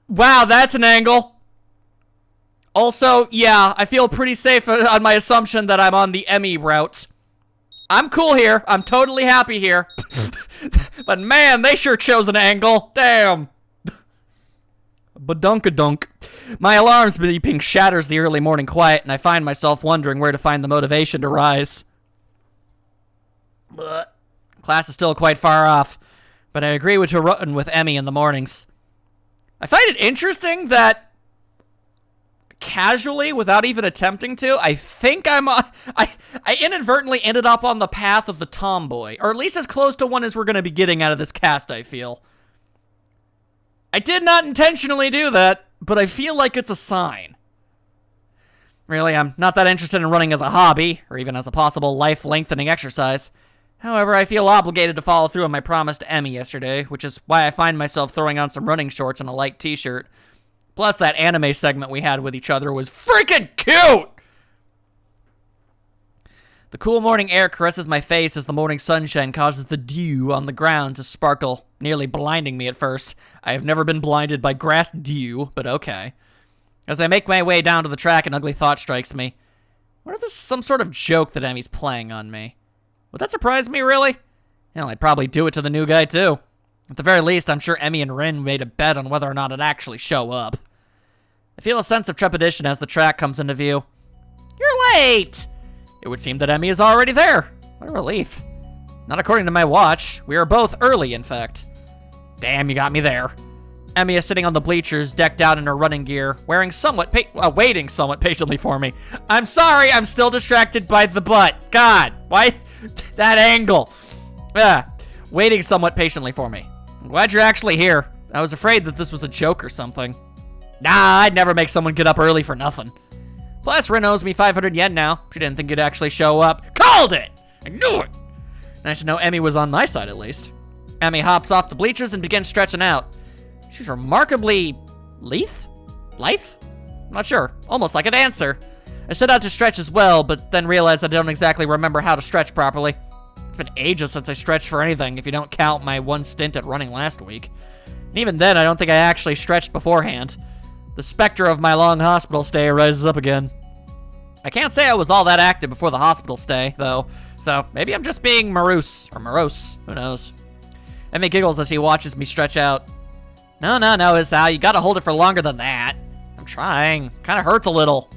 Wow, that's an angle. Also, yeah, I feel pretty safe on my assumption that I'm on the Emmy route. I'm cool here. I'm totally happy here. But man, they sure chose an angle. Damn. Badunkadunk. My alarm's beeping shatters the early morning quiet, and I find myself wondering where to find the motivation to rise. But class is still quite far off, but I agree to run with Emmy in the mornings. I find it interesting that casually, without even attempting to, I think I inadvertently ended up on the path of the tomboy, or at least as close to one as we're going to be getting out of this cast, I feel. I did not intentionally do that, but I feel like it's a sign. Really, I'm not that interested in running as a hobby, or even as a possible life-lengthening exercise. However, I feel obligated to follow through on my promise to Emmy yesterday, which is why I find myself throwing on some running shorts and a light t-shirt. Plus, that anime segment we had with each other was freaking cute! The cool morning air caresses my face as the morning sunshine causes the dew on the ground to sparkle, nearly blinding me at first. I have never been blinded by grass dew, but okay. As I make my way down to the track, an ugly thought strikes me. What if this is some sort of joke that Emmy's playing on me? Would that surprise me, really? Hell, I'd probably do it to the new guy, too. At the very least, I'm sure Emmy and Rin made a bet on whether or not I'd actually show up. I feel a sense of trepidation as the track comes into view. You're late! It would seem that Emmy is already there. What a relief. Not according to my watch. We are both early, in fact. Damn, you got me there. Emmy is sitting on the bleachers, decked out in her running gear, waiting somewhat patiently for me. I'm sorry, I'm still distracted by the butt. God, why that angle? Waiting somewhat patiently for me. I'm glad you're actually here. I was afraid that this was a joke or something. Nah, I'd never make someone get up early for nothing. Plus, Rin owes me 500 yen now. She didn't think you'd actually show up. Called it! I knew it! Nice to know Emmy was on my side, at least. Emmy hops off the bleachers and begins stretching out. She's remarkably lithe? I'm not sure. Almost like a dancer. I set out to stretch as well, but then realized I don't exactly remember how to stretch properly. It's been ages since I stretched for anything, if you don't count my one stint at running last week. And even then, I don't think I actually stretched beforehand. The specter of my long hospital stay rises up again. I can't say I was all that active before the hospital stay, though, so maybe I'm just being morose, who knows. Emmy giggles as she watches me stretch out. No, Isao, you gotta hold it for longer than that. I'm trying. Kinda hurts a little.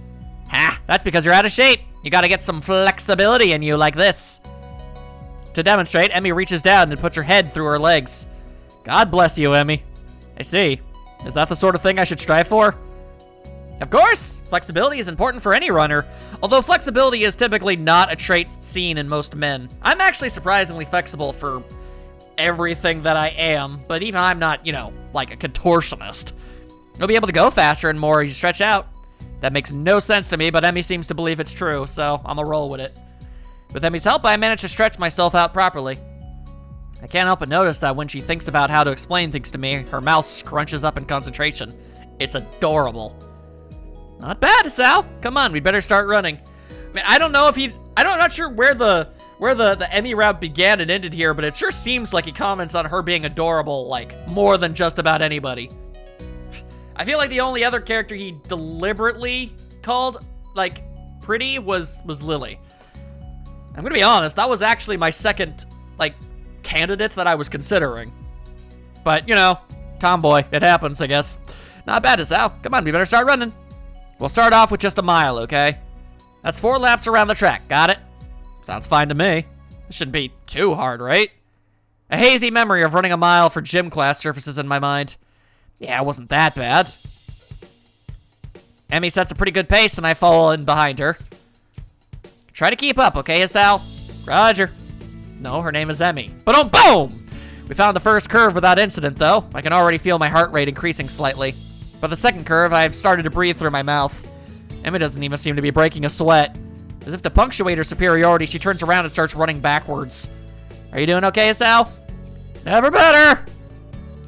Ha, that's because you're out of shape. You gotta get some flexibility in you like this. To demonstrate, Emmy reaches down and puts her head through her legs. God bless you, Emmy. I see. Is that the sort of thing I should strive for? Of course! Flexibility is important for any runner, although flexibility is typically not a trait seen in most men. I'm actually surprisingly flexible for everything that I am, but even I'm not, like a contortionist. You'll be able to go faster and more as you stretch out. That makes no sense to me, but Emmy seems to believe it's true, so I'm gonna roll with it. With Emmy's help, I managed to stretch myself out properly. I can't help but notice that when she thinks about how to explain things to me, her mouth scrunches up in concentration. It's adorable. Not bad, Sal. Come on, we better start running. I mean, I don't know if I'm not sure where the Emmy route began and ended here, but it sure seems like he comments on her being adorable, like, more than just about anybody. I feel like the only other character he deliberately called, like, pretty was Lily. I'm gonna be honest, that was actually my second, like, candidate that I was considering. But, tomboy, it happens, I guess. Not bad, Sal. Come on, we better start running. We'll start off with just a mile, okay? That's 4 laps around the track, got it? Sounds fine to me. This shouldn't be too hard, right? A hazy memory of running a mile for gym class surfaces in my mind. Yeah, it wasn't that bad. Emmy sets a pretty good pace, and I fall in behind her. Try to keep up, okay, Sal? Roger. No, her name is Emmy. Boom! We found the first curve without incident, though. I can already feel my heart rate increasing slightly. By the second curve, I've started to breathe through my mouth. Emmy doesn't even seem to be breaking a sweat. As if to punctuate her superiority, she turns around and starts running backwards. Are you doing okay, Sal? Never better!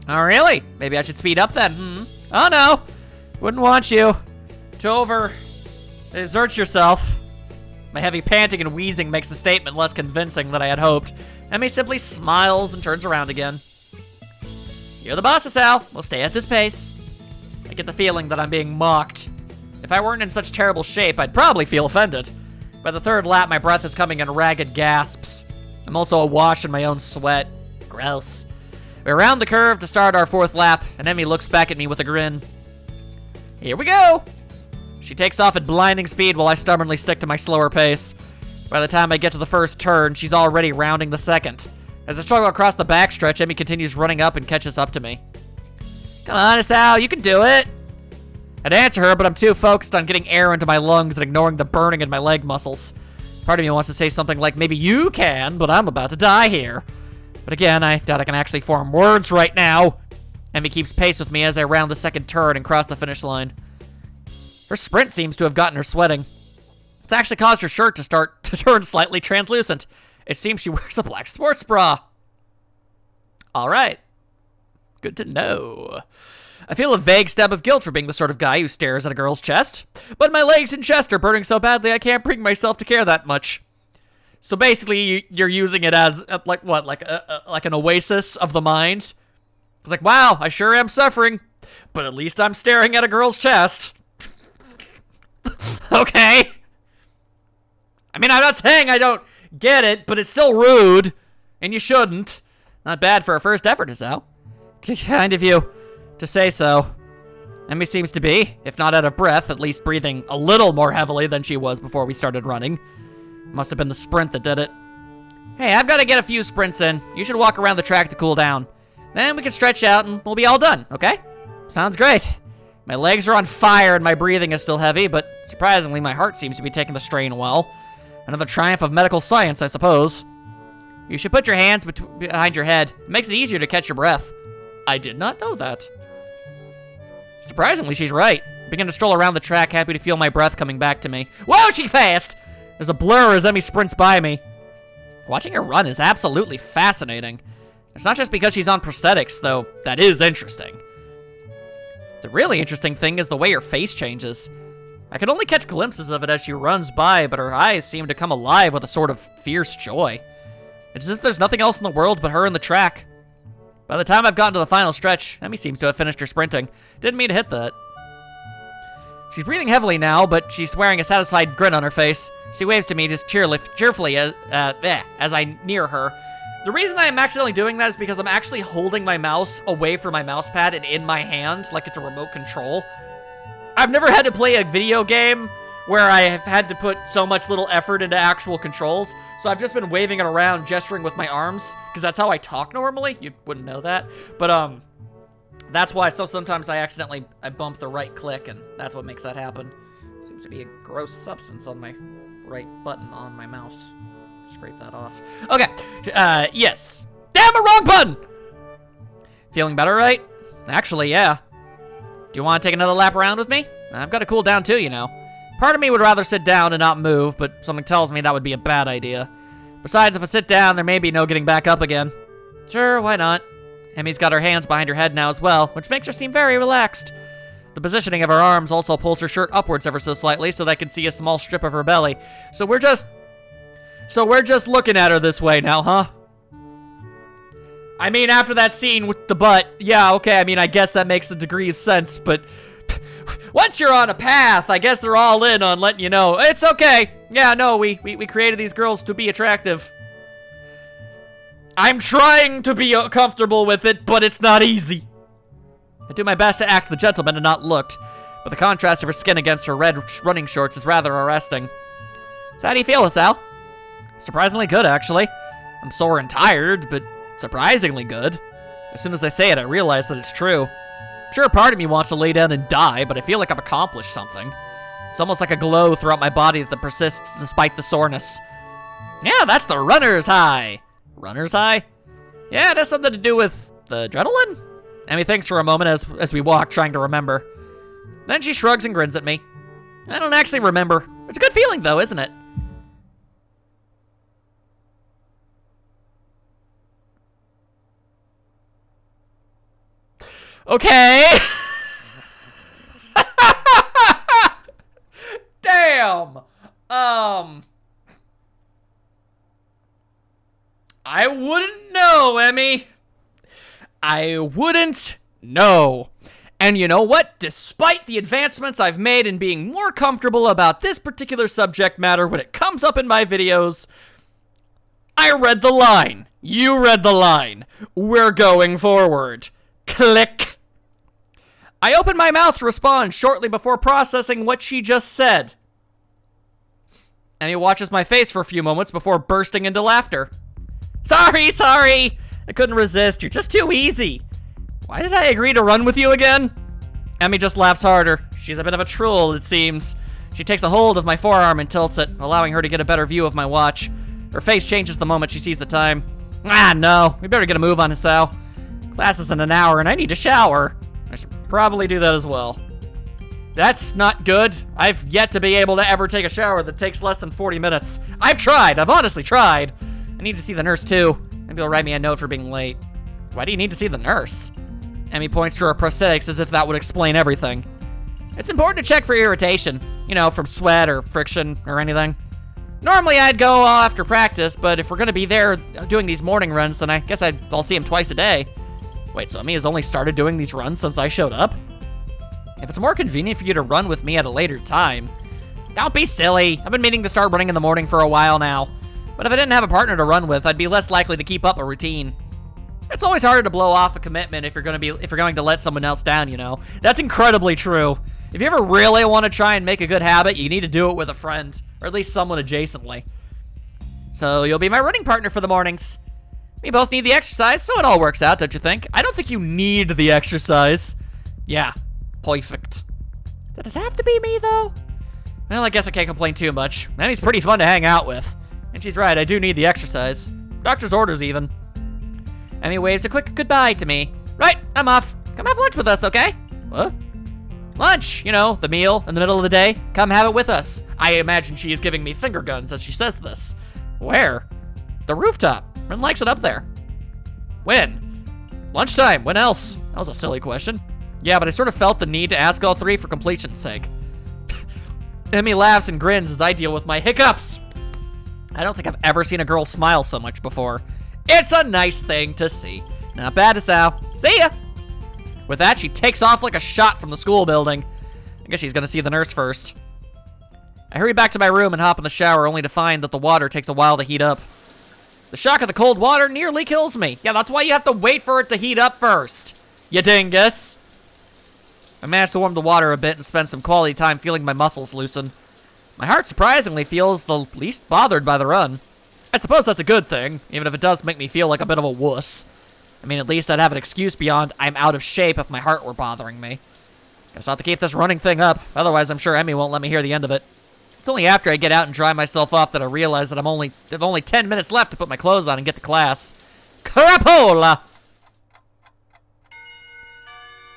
Oh, really? Maybe I should speed up then, Oh, no. Wouldn't want you to exert yourself. My heavy panting and wheezing makes the statement less convincing than I had hoped. Emmy simply smiles and turns around again. You're the boss, Sal. We'll stay at this pace. I get the feeling that I'm being mocked. If I weren't in such terrible shape, I'd probably feel offended. By the third lap, my breath is coming in ragged gasps. I'm also awash in my own sweat. Gross. We're around the curve to start our fourth lap, and Emmy looks back at me with a grin. Here we go! She takes off at blinding speed while I stubbornly stick to my slower pace. By the time I get to the first turn, she's already rounding the second. As I struggle across the backstretch, Emmy continues running up and catches up to me. Come on, Asao, you can do it! I'd answer her, but I'm too focused on getting air into my lungs and ignoring the burning in my leg muscles. Part of me wants to say something like, maybe you can, but I'm about to die here. But again, I doubt I can actually form words right now. Emmy keeps pace with me as I round the second turn and cross the finish line. Her sprint seems to have gotten her sweating. It's actually caused her shirt to turn slightly translucent. It seems she wears a black sports bra. All right. Good to know. I feel a vague stab of guilt for being the sort of guy who stares at a girl's chest, but my legs and chest are burning so badly I can't bring myself to care that much. So basically, you're using it as, like an oasis of the mind? It's like, wow, I sure am suffering, but at least I'm staring at a girl's chest. Okay. I mean, I'm not saying I don't get it, but it's still rude, and you shouldn't. Not bad for a first effort, Asao. Kind of you to say so. Emmy seems to be, if not out of breath, at least breathing a little more heavily than she was before we started running. Must have been the sprint that did it. Hey, I've got to get a few sprints in. You should walk around the track to cool down. Then we can stretch out and we'll be all done, okay? Sounds great. My legs are on fire and my breathing is still heavy, but surprisingly, my heart seems to be taking the strain well. Another triumph of medical science, I suppose. You should put your hands behind your head. It makes it easier to catch your breath. I did not know that. Surprisingly, she's right. I begin to stroll around the track, happy to feel my breath coming back to me. Whoa, she's fast! There's a blur as Emmy sprints by me. Watching her run is absolutely fascinating. It's not just because she's on prosthetics, though that is interesting. The really interesting thing is the way her face changes. I can only catch glimpses of it as she runs by, but her eyes seem to come alive with a sort of fierce joy. It's as if there's nothing else in the world but her and the track. By the time I've gotten to the final stretch, Emmy seems to have finished her sprinting. Didn't mean to hit that. She's breathing heavily now, but she's wearing a satisfied grin on her face. She waves to me just cheerfully as I near her. The reason I am accidentally doing that is because I'm actually holding my mouse away from my mouse pad and in my hand like it's a remote control. I've never had to play a video game where I have had to put so much little effort into actual controls, so I've just been waving it around, gesturing with my arms, because that's how I talk normally. You wouldn't know that, but that's why. So sometimes I bump the right click, and that's what makes that happen. Seems to be a gross substance on my right button on my mouse. Scrape that off. Okay, yes. Damn, a wrong button! Feeling better, right? Actually, yeah. Do you want to take another lap around with me? I've got to cool down too, you know. Part of me would rather sit down and not move, but something tells me that would be a bad idea. Besides, if I sit down, there may be no getting back up again. Sure, why not? Emmy's got her hands behind her head now as well, which makes her seem very relaxed. The positioning of her arms also pulls her shirt upwards ever so slightly so that I can see a small strip of her belly. So we're just looking at her this way now, huh? I mean, after that scene with the butt, yeah, okay, I mean, I guess that makes a degree of sense, but once you're on a path, I guess they're all in on letting you know, it's okay. Yeah, no, we created these girls to be attractive. I'm trying to be comfortable with it, but it's not easy. I do my best to act the gentleman and not looked, but the contrast of her skin against her red running shorts is rather arresting. So how do you feel, Asao? Surprisingly good, actually. I'm sore and tired, but surprisingly good. As soon as I say it, I realize that it's true. Sure, part of me wants to lay down and die, but I feel like I've accomplished something. It's almost like a glow throughout my body that persists despite the soreness. Yeah, that's the runner's high. Runner's high? Yeah, it has something to do with the adrenaline? Emmy thinks for a moment as we walk, trying to remember. Then she shrugs and grins at me. I don't actually remember. It's a good feeling, though, isn't it? Okay. Damn. I wouldn't know, Emmy. I wouldn't know. And you know what? Despite the advancements I've made in being more comfortable about this particular subject matter when it comes up in my videos, I read the line. You read the line. We're going forward. Click. I opened my mouth to respond shortly before processing what she just said. Emmy watches my face for a few moments before bursting into laughter. Sorry. I couldn't resist. You're just too easy. Why did I agree to run with you again? Emmy just laughs harder. She's a bit of a troll, it seems. She takes a hold of my forearm and tilts it, allowing her to get a better view of my watch. Her face changes the moment she sees the time. No. We better get a move on, Hisao. Class is in an hour and I need to shower. I should probably do that as well. That's not good. I've yet to be able to ever take a shower that takes less than 40 minutes. I've tried. I've honestly tried. I need to see the nurse too. Maybe he'll write me a note for being late. Why do you need to see the nurse? Emmy points to her prosthetics as if that would explain everything. It's important to check for irritation. You know, from sweat or friction or anything. Normally I'd go after practice, but if we're gonna be there doing these morning runs, then I guess I'll see him twice a day. Wait, so Emmy has only started doing these runs since I showed up? If it's more convenient for you to run with me at a later time, don't be silly. I've been meaning to start running in the morning for a while now. But if I didn't have a partner to run with, I'd be less likely to keep up a routine. It's always harder to blow off a commitment if you're going to let someone else down, you know. That's incredibly true. If you ever really want to try and make a good habit, you need to do it with a friend, or at least someone adjacently. So you'll be my running partner for the mornings. We both need the exercise, so it all works out, don't you think? I don't think you need the exercise. Yeah, perfect. Did it have to be me, though? Well, I guess I can't complain too much. Emmy's pretty fun to hang out with. And she's right, I do need the exercise. Doctor's orders, even. Emmy waves a quick goodbye to me. Right, I'm off. Come have lunch with us, okay? What? Lunch, you know, the meal in the middle of the day. Come have it with us. I imagine she is giving me finger guns as she says this. Where? The rooftop. Ren likes it up there. When? Lunchtime. When else? That was a silly question. Yeah, but I sort of felt the need to ask all three for completion's sake. Emmy laughs and grins as I deal with my hiccups. I don't think I've ever seen a girl smile so much before. It's a nice thing to see. Not bad, Hisao. See ya! With that, she takes off like a shot from the school building. I guess she's gonna see the nurse first. I hurry back to my room and hop in the shower, only to find that the water takes a while to heat up. The shock of the cold water nearly kills me. Yeah, that's why you have to wait for it to heat up first. You dingus. I managed to warm the water a bit and spend some quality time feeling my muscles loosen. My heart surprisingly feels the least bothered by the run. I suppose that's a good thing, even if it does make me feel like a bit of a wuss. I mean, at least I'd have an excuse beyond I'm out of shape if my heart were bothering me. Guess I'll have to keep this running thing up, otherwise I'm sure Emmy won't let me hear the end of it. It's only after I get out and dry myself off that I realize that I've only 10 minutes left to put my clothes on and get to class. Crapola!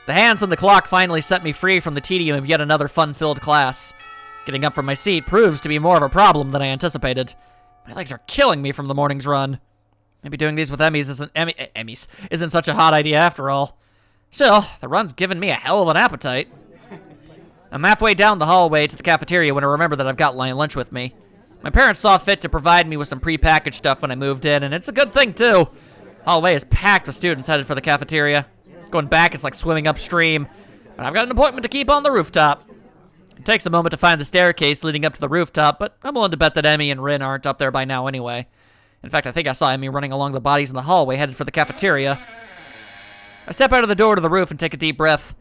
The hands on the clock finally set me free from the tedium of yet another fun-filled class. Getting up from my seat proves to be more of a problem than I anticipated. My legs are killing me from the morning's run. Maybe doing these with Emmys isn't such a hot idea after all. Still, the run's given me a hell of an appetite. I'm halfway down the hallway to the cafeteria when I remember that I've got my lunch with me. My parents saw fit to provide me with some prepackaged stuff when I moved in, and it's a good thing, too. The hallway is packed with students headed for the cafeteria. Going back is like swimming upstream, but I've got an appointment to keep on the rooftop. It takes a moment to find the staircase leading up to the rooftop, but I'm willing to bet that Emmy and Rin aren't up there by now anyway. In fact, I think I saw Emmy running along the bodies in the hallway headed for the cafeteria. I step out of the door to the roof and take a deep breath.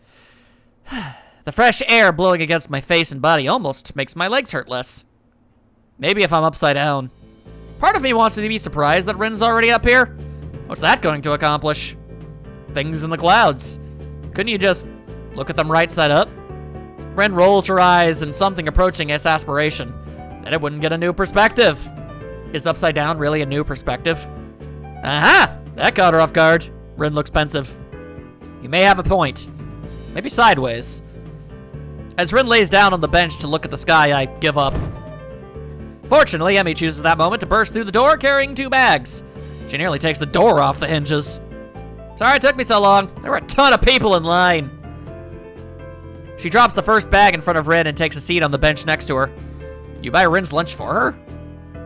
The fresh air blowing against my face and body almost makes my legs hurt less. Maybe if I'm upside down. Part of me wants to be surprised that Rin's already up here. What's that going to accomplish? Things in the clouds. Couldn't you just look at them right side up? Rin rolls her eyes in something approaching exasperation. Then it wouldn't get a new perspective. Is upside down really a new perspective? Aha! That caught her off guard. Rin looks pensive. You may have a point. Maybe sideways. As Rin lays down on the bench to look at the sky, I give up. Fortunately, Emmy chooses that moment to burst through the door carrying 2 bags. She nearly takes the door off the hinges. Sorry it took me so long. There were a ton of people in line. She drops the first bag in front of Rin and takes a seat on the bench next to her. You buy Rin's lunch for her?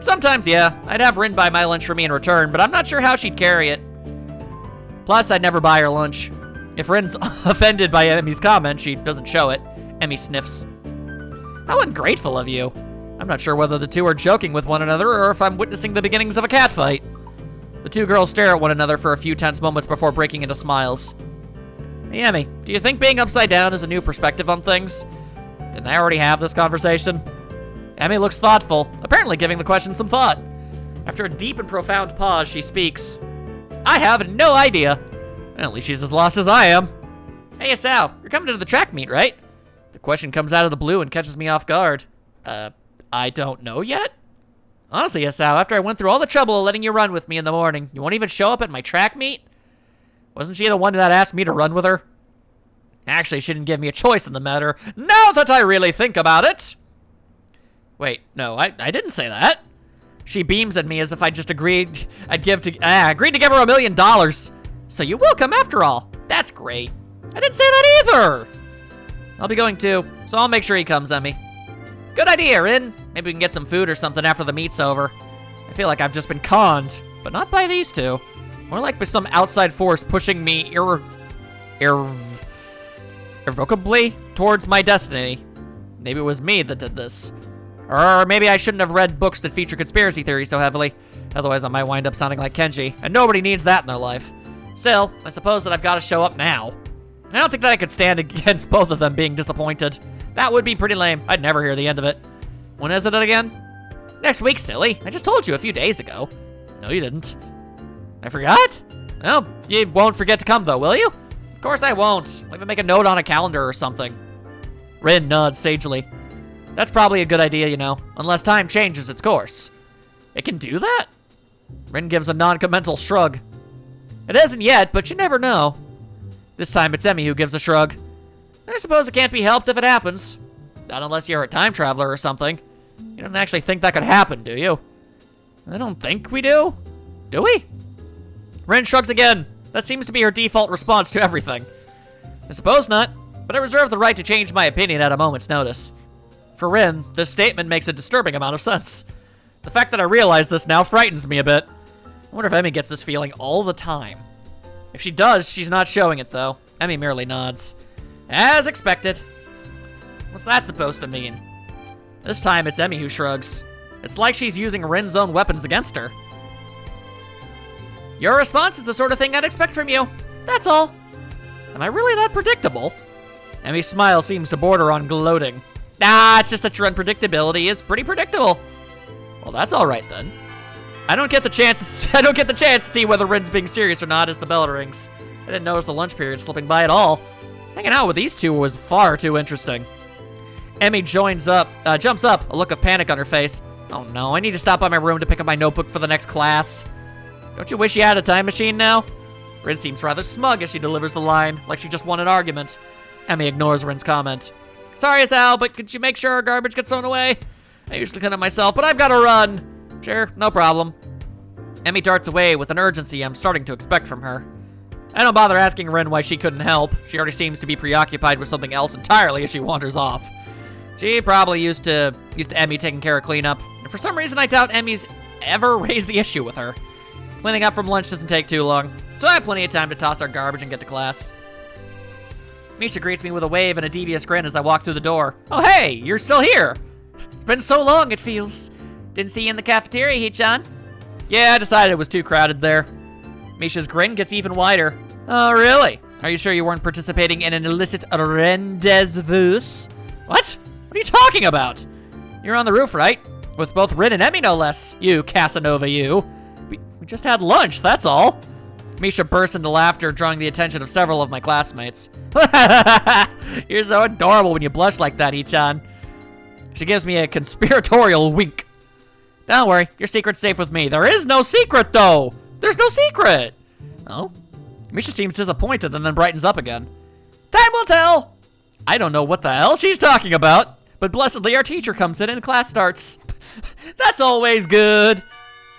Sometimes, yeah. I'd have Rin buy my lunch for me in return, but I'm not sure how she'd carry it. Plus, I'd never buy her lunch. If Rin's offended by Emmy's comment, she doesn't show it. Emmy sniffs. How ungrateful of you. I'm not sure whether the two are joking with one another or if I'm witnessing the beginnings of a catfight. The two girls stare at one another for a few tense moments before breaking into smiles. Hey, Emmy, do you think being upside down is a new perspective on things? Didn't I already have this conversation? Emmy looks thoughtful, apparently giving the question some thought. After a deep and profound pause, she speaks. I have no idea. At least she's as lost as I am. Hey, Asao, you're coming to the track meet, right? The question comes out of the blue and catches me off guard. I don't know yet? Honestly, Asao, after I went through all the trouble of letting you run with me in the morning, you won't even show up at my track meet? Wasn't she the one that asked me to run with her? Actually, she didn't give me a choice in the matter, now that I really think about it. Wait, no, I didn't say that. She beams at me as if I just agreed agreed to give her $1 million. So you will come after all. That's great. I didn't say that either. I'll be going too, so I'll make sure he comes, Emmy. Good idea, Rin. Maybe we can get some food or something after the meet's over. I feel like I've just been conned, but not by these two. More like by some outside force pushing me irrevocably towards my destiny. Maybe it was me that did this. Or maybe I shouldn't have read books that feature conspiracy theories so heavily. Otherwise, I might wind up sounding like Kenji, and nobody needs that in their life. Still, I suppose that I've got to show up now. I don't think that I could stand against both of them being disappointed. That would be pretty lame. I'd never hear the end of it. When is it again? Next week, silly. I just told you a few days ago. No, you didn't. I forgot? Well, you won't forget to come, though, will you? Of course I won't. I'll even make a note on a calendar or something. Rin nods sagely. That's probably a good idea, you know, unless time changes its course. It can do that? Rin gives a non-committal shrug. It hasn't yet, but you never know. This time it's Emmy who gives a shrug. I suppose it can't be helped if it happens. Not unless you're a time traveler or something. You don't actually think that could happen, do you? I don't think we do. Do we? Rin shrugs again. That seems to be her default response to everything. I suppose not, but I reserve the right to change my opinion at a moment's notice. For Rin, this statement makes a disturbing amount of sense. The fact that I realize this now frightens me a bit. I wonder if Emmy gets this feeling all the time. If she does, she's not showing it, though. Emmy merely nods. As expected. What's that supposed to mean? This time, it's Emmy who shrugs. It's like she's using Rin's own weapons against her. Your response is the sort of thing I'd expect from you. That's all. Am I really that predictable? Emmy's smile seems to border on gloating. Nah, it's just that your unpredictability is pretty predictable. Well, that's all right then. I don't get the chance to see whether Rin's being serious or not as the bell rings. I didn't notice the lunch period slipping by at all. Hanging out with these two was far too interesting. Emmy jumps up, a look of panic on her face. Oh no, I need to stop by my room to pick up my notebook for the next class. Don't you wish you had a time machine now? Rin seems rather smug as she delivers the line, like she just won an argument. Emmy ignores Rin's comment. Sorry, Asao, but could you make sure our garbage gets thrown away? I usually clean it myself, but I've got to run. Sure, no problem. Emmy darts away with an urgency I'm starting to expect from her. I don't bother asking Rin why she couldn't help. She already seems to be preoccupied with something else entirely as she wanders off. She probably used to Emmy taking care of cleanup, and for some reason I doubt Emmy's ever raised the issue with her. Cleaning up from lunch doesn't take too long, so I have plenty of time to toss our garbage and get to class. Misha greets me with a wave and a devious grin as I walk through the door. Oh hey, you're still here! It's been so long, it feels. Didn't see you in the cafeteria, Hee-chan. Yeah, I decided it was too crowded there. Misha's grin gets even wider. Oh, really? Are you sure you weren't participating in an illicit rendezvous? What? What are you talking about? You're on the roof, right? With both Rin and Emmy, no less. You, Casanova, you. We just had lunch, that's all. Misha bursts into laughter, drawing the attention of several of my classmates. You're so adorable when you blush like that, Hee-chan. She gives me a conspiratorial wink. Don't worry, your secret's safe with me. There is no secret, though. There's no secret. Oh? Misha seems disappointed and then brightens up again. Time will tell. I don't know what the hell she's talking about, but blessedly our teacher comes in and class starts. That's always good.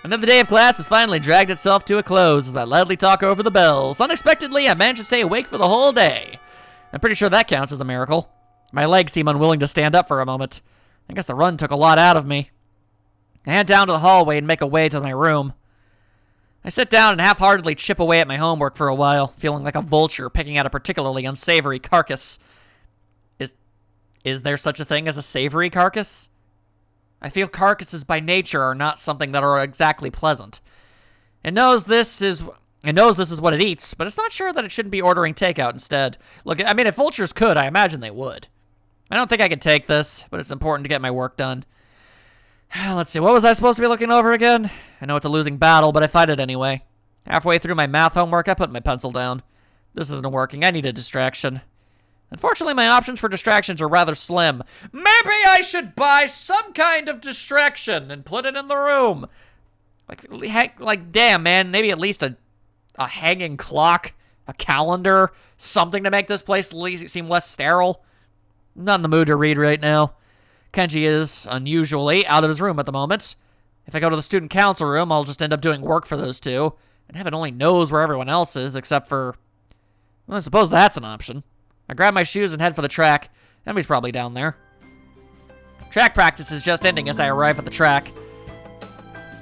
Another day of class has finally dragged itself to a close as I loudly talk over the bells. Unexpectedly, I managed to stay awake for the whole day. I'm pretty sure that counts as a miracle. My legs seem unwilling to stand up for a moment. I guess the run took a lot out of me. I head down to the hallway and make a way to my room. I sit down and half-heartedly chip away at my homework for a while, feeling like a vulture picking at a particularly unsavory carcass. Is there such a thing as a savory carcass? I feel carcasses by nature are not something that are exactly pleasant. It knows this is what it eats, but it's not sure that it shouldn't be ordering takeout instead. Look, I mean, if vultures could, I imagine they would. I don't think I could take this, but it's important to get my work done. Let's see, what was I supposed to be looking over again? I know it's a losing battle, but I fight it anyway. Halfway through my math homework, I put my pencil down. This isn't working. I need a distraction. Unfortunately, my options for distractions are rather slim. Maybe I should buy some kind of distraction and put it in the room. Like, damn, man, maybe at least a hanging clock, a calendar, something to make this place seem less sterile. I'm not in the mood to read right now. Kenji is, unusually, out of his room at the moment. If I go to the student council room, I'll just end up doing work for those two. And heaven only knows where everyone else is, except for... Well, I suppose that's an option. I grab my shoes and head for the track. Emi's probably down there. Track practice is just ending as I arrive at the track.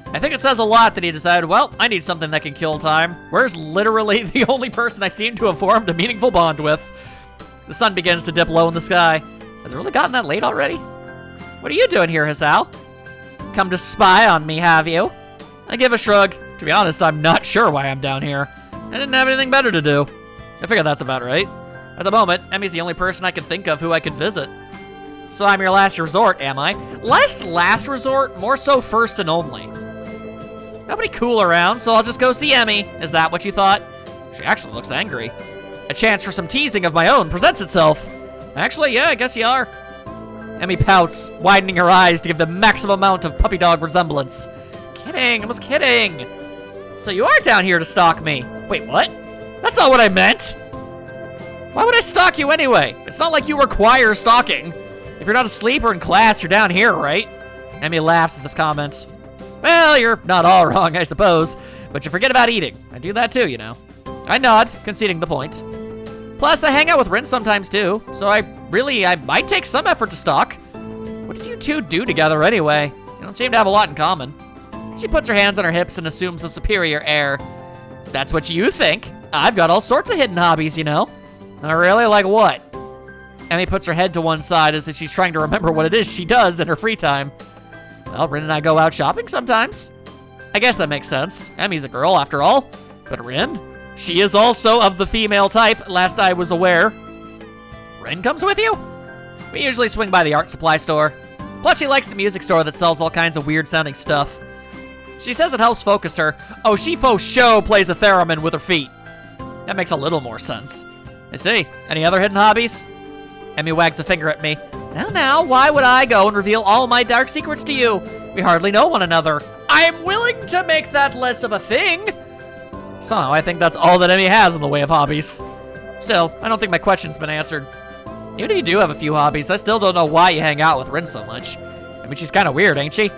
I think it says a lot that he decided, well, I need something that can kill time. Where's literally the only person I seem to have formed a meaningful bond with? The sun begins to dip low in the sky. Has it really gotten that late already? What are you doing here, Hisao? Come to spy on me, have you? I give a shrug. To be honest, I'm not sure why I'm down here. I didn't have anything better to do. I figure that's about right. At the moment, Emi's the only person I can think of who I could visit. So I'm your last resort, am I? Less last resort, more so first and only. Nobody cool around, so I'll just go see Emi. Is that what you thought? She actually looks angry. A chance for some teasing of my own presents itself. Actually, yeah, I guess you are. Emi pouts, widening her eyes to give the maximum amount of puppy dog resemblance. Kidding, I was kidding. So you are down here to stalk me. Wait, what? That's not what I meant. Why would I stalk you anyway? It's not like you require stalking. If you're not asleep or in class, you're down here, right? Emi laughs at this comment. Well, you're not all wrong, I suppose, but you forget about eating. I do that too, you know. I nod, conceding the point. Plus, I hang out with Rin sometimes too, so I might take some effort to stalk. What did you two do together anyway? You don't seem to have a lot in common. She puts her hands on her hips and assumes a superior air. That's what you think. I've got all sorts of hidden hobbies, you know. Not really? Like what? Emi puts her head to one side as if she's trying to remember what it is she does in her free time. Well, Rin and I go out shopping sometimes. I guess that makes sense. Emi's a girl, after all. But Rin? She is also of the female type, last I was aware. Rin comes with you? We usually swing by the art supply store. Plus, she likes the music store that sells all kinds of weird-sounding stuff. She says it helps focus her. Oh, she faux show plays a theremin with her feet. That makes a little more sense. I see. Any other hidden hobbies? Emi wags a finger at me. Now, why would I go and reveal all my dark secrets to you? We hardly know one another. I'm willing to make that less of a thing. Somehow, I think that's all that Emi has in the way of hobbies. Still, I don't think my question's been answered. Even if you do have a few hobbies, I still don't know why you hang out with Rin so much. I mean, she's kind of weird, ain't she?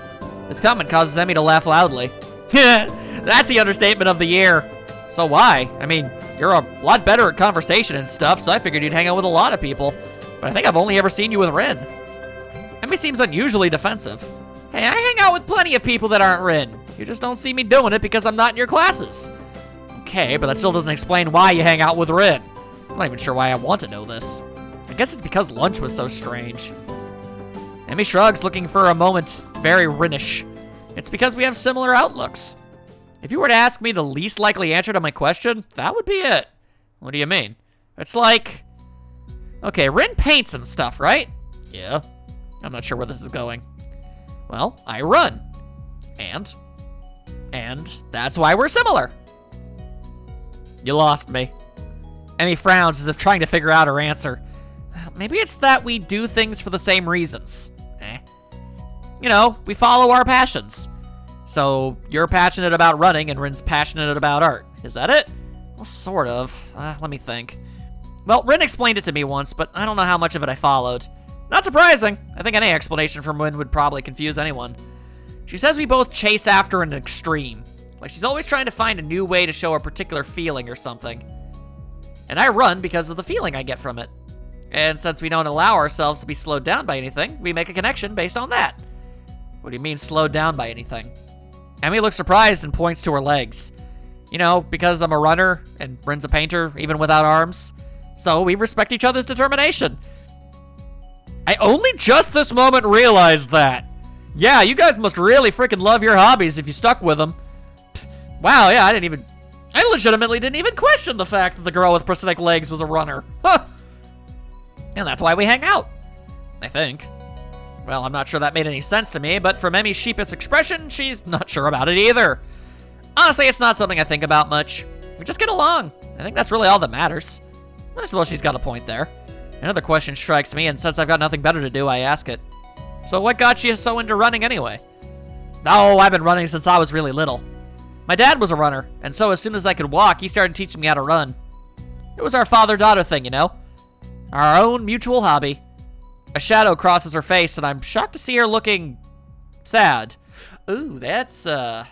This comment causes Emi to laugh loudly. That's the understatement of the year. So why? I mean, you're a lot better at conversation and stuff, so I figured you'd hang out with a lot of people. But I think I've only ever seen you with Rin. Emi seems unusually defensive. Hey, I hang out with plenty of people that aren't Rin. You just don't see me doing it because I'm not in your classes. Okay, but that still doesn't explain why you hang out with Rin. I'm not even sure why I want to know this. I guess it's because lunch was so strange. Emi shrugs, looking for a moment very Rin-ish. It's because we have similar outlooks. If you were to ask me the least likely answer to my question, that would be it. What do you mean? It's like... Okay, Rin paints and stuff, right? Yeah. I'm not sure where this is going. Well, I run. And that's why we're similar. You lost me. Emi frowns as if trying to figure out her answer. Maybe it's that we do things for the same reasons. You know, we follow our passions. So, you're passionate about running and Rin's passionate about art. Is that it? Well, sort of. Let me think. Well, Rin explained it to me once, but I don't know how much of it I followed. Not surprising. I think any explanation from Rin would probably confuse anyone. She says we both chase after an extreme. Like she's always trying to find a new way to show a particular feeling or something. And I run because of the feeling I get from it. And since we don't allow ourselves to be slowed down by anything, we make a connection based on that. What do you mean slowed down by anything? Emi looks surprised and points to her legs. You know, because I'm a runner and Bryn's a painter, even without arms. So we respect each other's determination. I only just this moment realized that. Yeah, you guys must really freaking love your hobbies if you stuck with them. Wow, yeah, I legitimately didn't even question the fact that the girl with prosthetic legs was a runner. Huh. And that's why we hang out, I think. Well, I'm not sure that made any sense to me, but from Emmy's sheepish expression, she's not sure about it either. Honestly, it's not something I think about much. We just get along. I think that's really all that matters. I suppose she's got a point there. Another question strikes me, and since I've got nothing better to do, I ask it. So what got you so into running anyway? Oh, I've been running since I was really little. My dad was a runner, and so as soon as I could walk, he started teaching me how to run. It was our father-daughter thing, you know? Our own mutual hobby. A shadow crosses her face, and I'm shocked to see her looking sad. Ooh, that's a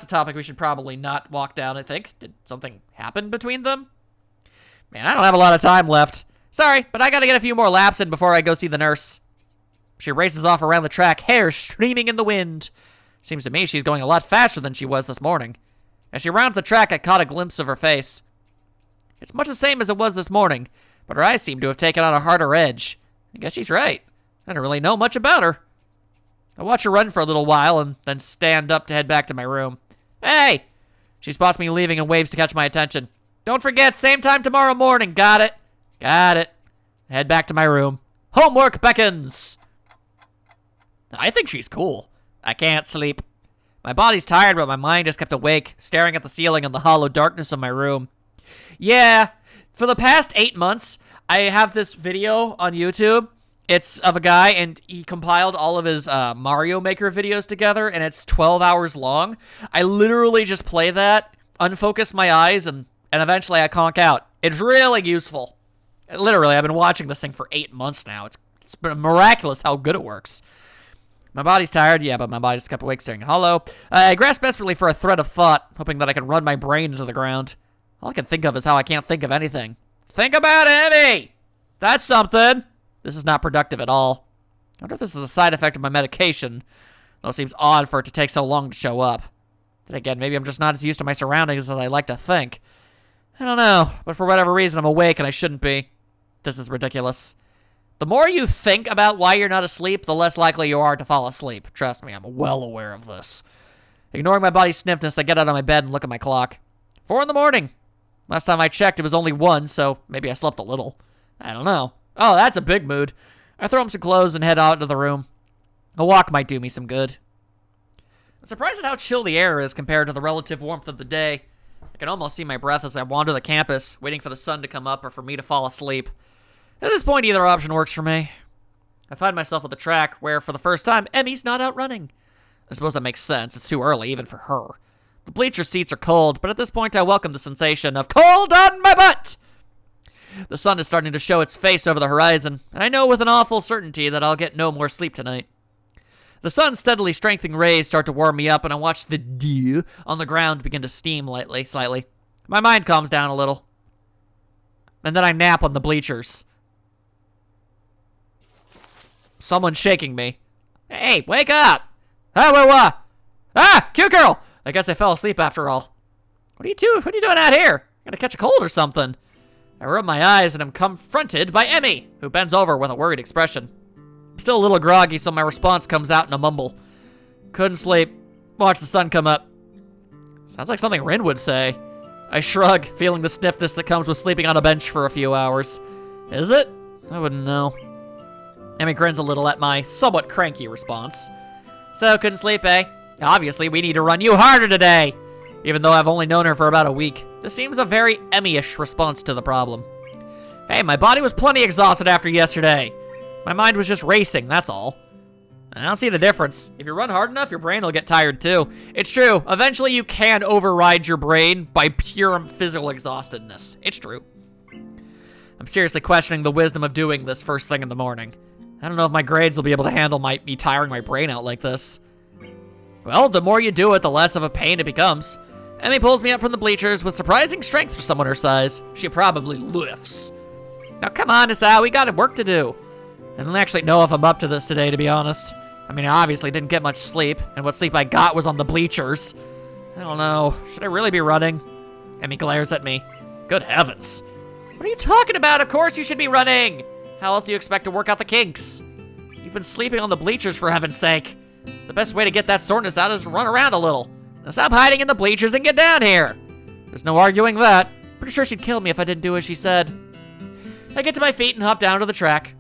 topic we should probably not walk down, I think. Did something happen between them? Man, I don't have a lot of time left. Sorry, but I gotta get a few more laps in before I go see the nurse. She races off around the track, hair streaming in the wind. Seems to me she's going a lot faster than she was this morning. As she rounds the track, I caught a glimpse of her face. It's much the same as it was this morning, but her eyes seem to have taken on a harder edge. I guess she's right. I don't really know much about her. I watch her run for a little while and then stand up to head back to my room. Hey! She spots me leaving and waves to catch my attention. Don't forget, same time tomorrow morning. Got it? Got it. I head back to my room. Homework beckons. I think she's cool. I can't sleep. My body's tired, but my mind just kept awake, staring at the ceiling and the hollow darkness of my room. Yeah, for the past 8 months, I have this video on YouTube. It's of a guy, and he compiled all of his Mario Maker videos together, and it's 12 hours long. I literally just play that, unfocus my eyes, and eventually I conk out. It's really useful. Literally, I've been watching this thing for 8 months now. It's been miraculous how good it works. My body's tired, yeah, but my body just kept awake staring hollow. I grasp desperately for a thread of thought, hoping that I can run my brain into the ground. All I can think of is how I can't think of anything. Think about Emmy! That's something. This is not productive at all. I wonder if this is a side effect of my medication, though it seems odd for it to take so long to show up. Then again, maybe I'm just not as used to my surroundings as I like to think. I don't know, but for whatever reason, I'm awake and I shouldn't be. This is ridiculous. The more you think about why you're not asleep, the less likely you are to fall asleep. Trust me, I'm well aware of this. Ignoring my body's stiffness, I get out of my bed and look at my clock. 4 in the morning. Last time I checked, it was only 1, so maybe I slept a little. I don't know. Oh, that's a big mood. I throw on some clothes and head out into the room. A walk might do me some good. I'm surprised at how chill the air is compared to the relative warmth of the day. I can almost see my breath as I wander the campus, waiting for the sun to come up or for me to fall asleep. At this point, either option works for me. I find myself at the track where, for the first time, Emmy's not out running. I suppose that makes sense. It's too early, even for her. The bleacher seats are cold, but at this point I welcome the sensation of cold on my butt! The sun is starting to show its face over the horizon, and I know with an awful certainty that I'll get no more sleep tonight. The sun's steadily strengthening rays start to warm me up, and I watch the dew on the ground begin to steam slightly. My mind calms down a little. And then I nap on the bleachers. Someone's shaking me. Hey, wake up! Ah, cute girl! I guess I fell asleep after all. What are you doing out here? Gonna catch a cold or something? I rub my eyes and am confronted by Emmy, who bends over with a worried expression. I'm still a little groggy, so my response comes out in a mumble. Couldn't sleep. Watch the sun come up. Sounds like something Rin would say. I shrug, feeling the stiffness that comes with sleeping on a bench for a few hours. Is it? I wouldn't know. Emmy grins a little at my somewhat cranky response. So, couldn't sleep, eh? Obviously, we need to run you harder today! Even though I've only known her for about a week. This seems a very Emmy-ish response to the problem. Hey, my body was plenty exhausted after yesterday. My mind was just racing, that's all. I don't see the difference. If you run hard enough, your brain will get tired too. It's true, eventually you can override your brain by pure physical exhaustedness. It's true. I'm seriously questioning the wisdom of doing this first thing in the morning. I don't know if my grades will be able to handle me tiring my brain out like this. Well, the more you do it, the less of a pain it becomes. Emmy pulls me up from the bleachers with surprising strength for someone her size. She probably lifts. Now come on, Isao, we got work to do. I don't actually know if I'm up to this today, to be honest. I mean, I obviously didn't get much sleep, and what sleep I got was on the bleachers. I don't know. Should I really be running? Emmy glares at me. Good heavens. What are you talking about? Of course you should be running. How else do you expect to work out the kinks? You've been sleeping on the bleachers, for heaven's sake. The best way to get that soreness out is to run around a little. Now stop hiding in the bleachers and get down here. There's no arguing that. Pretty sure she'd kill me if I didn't do as she said. I get to my feet and hop down to the track.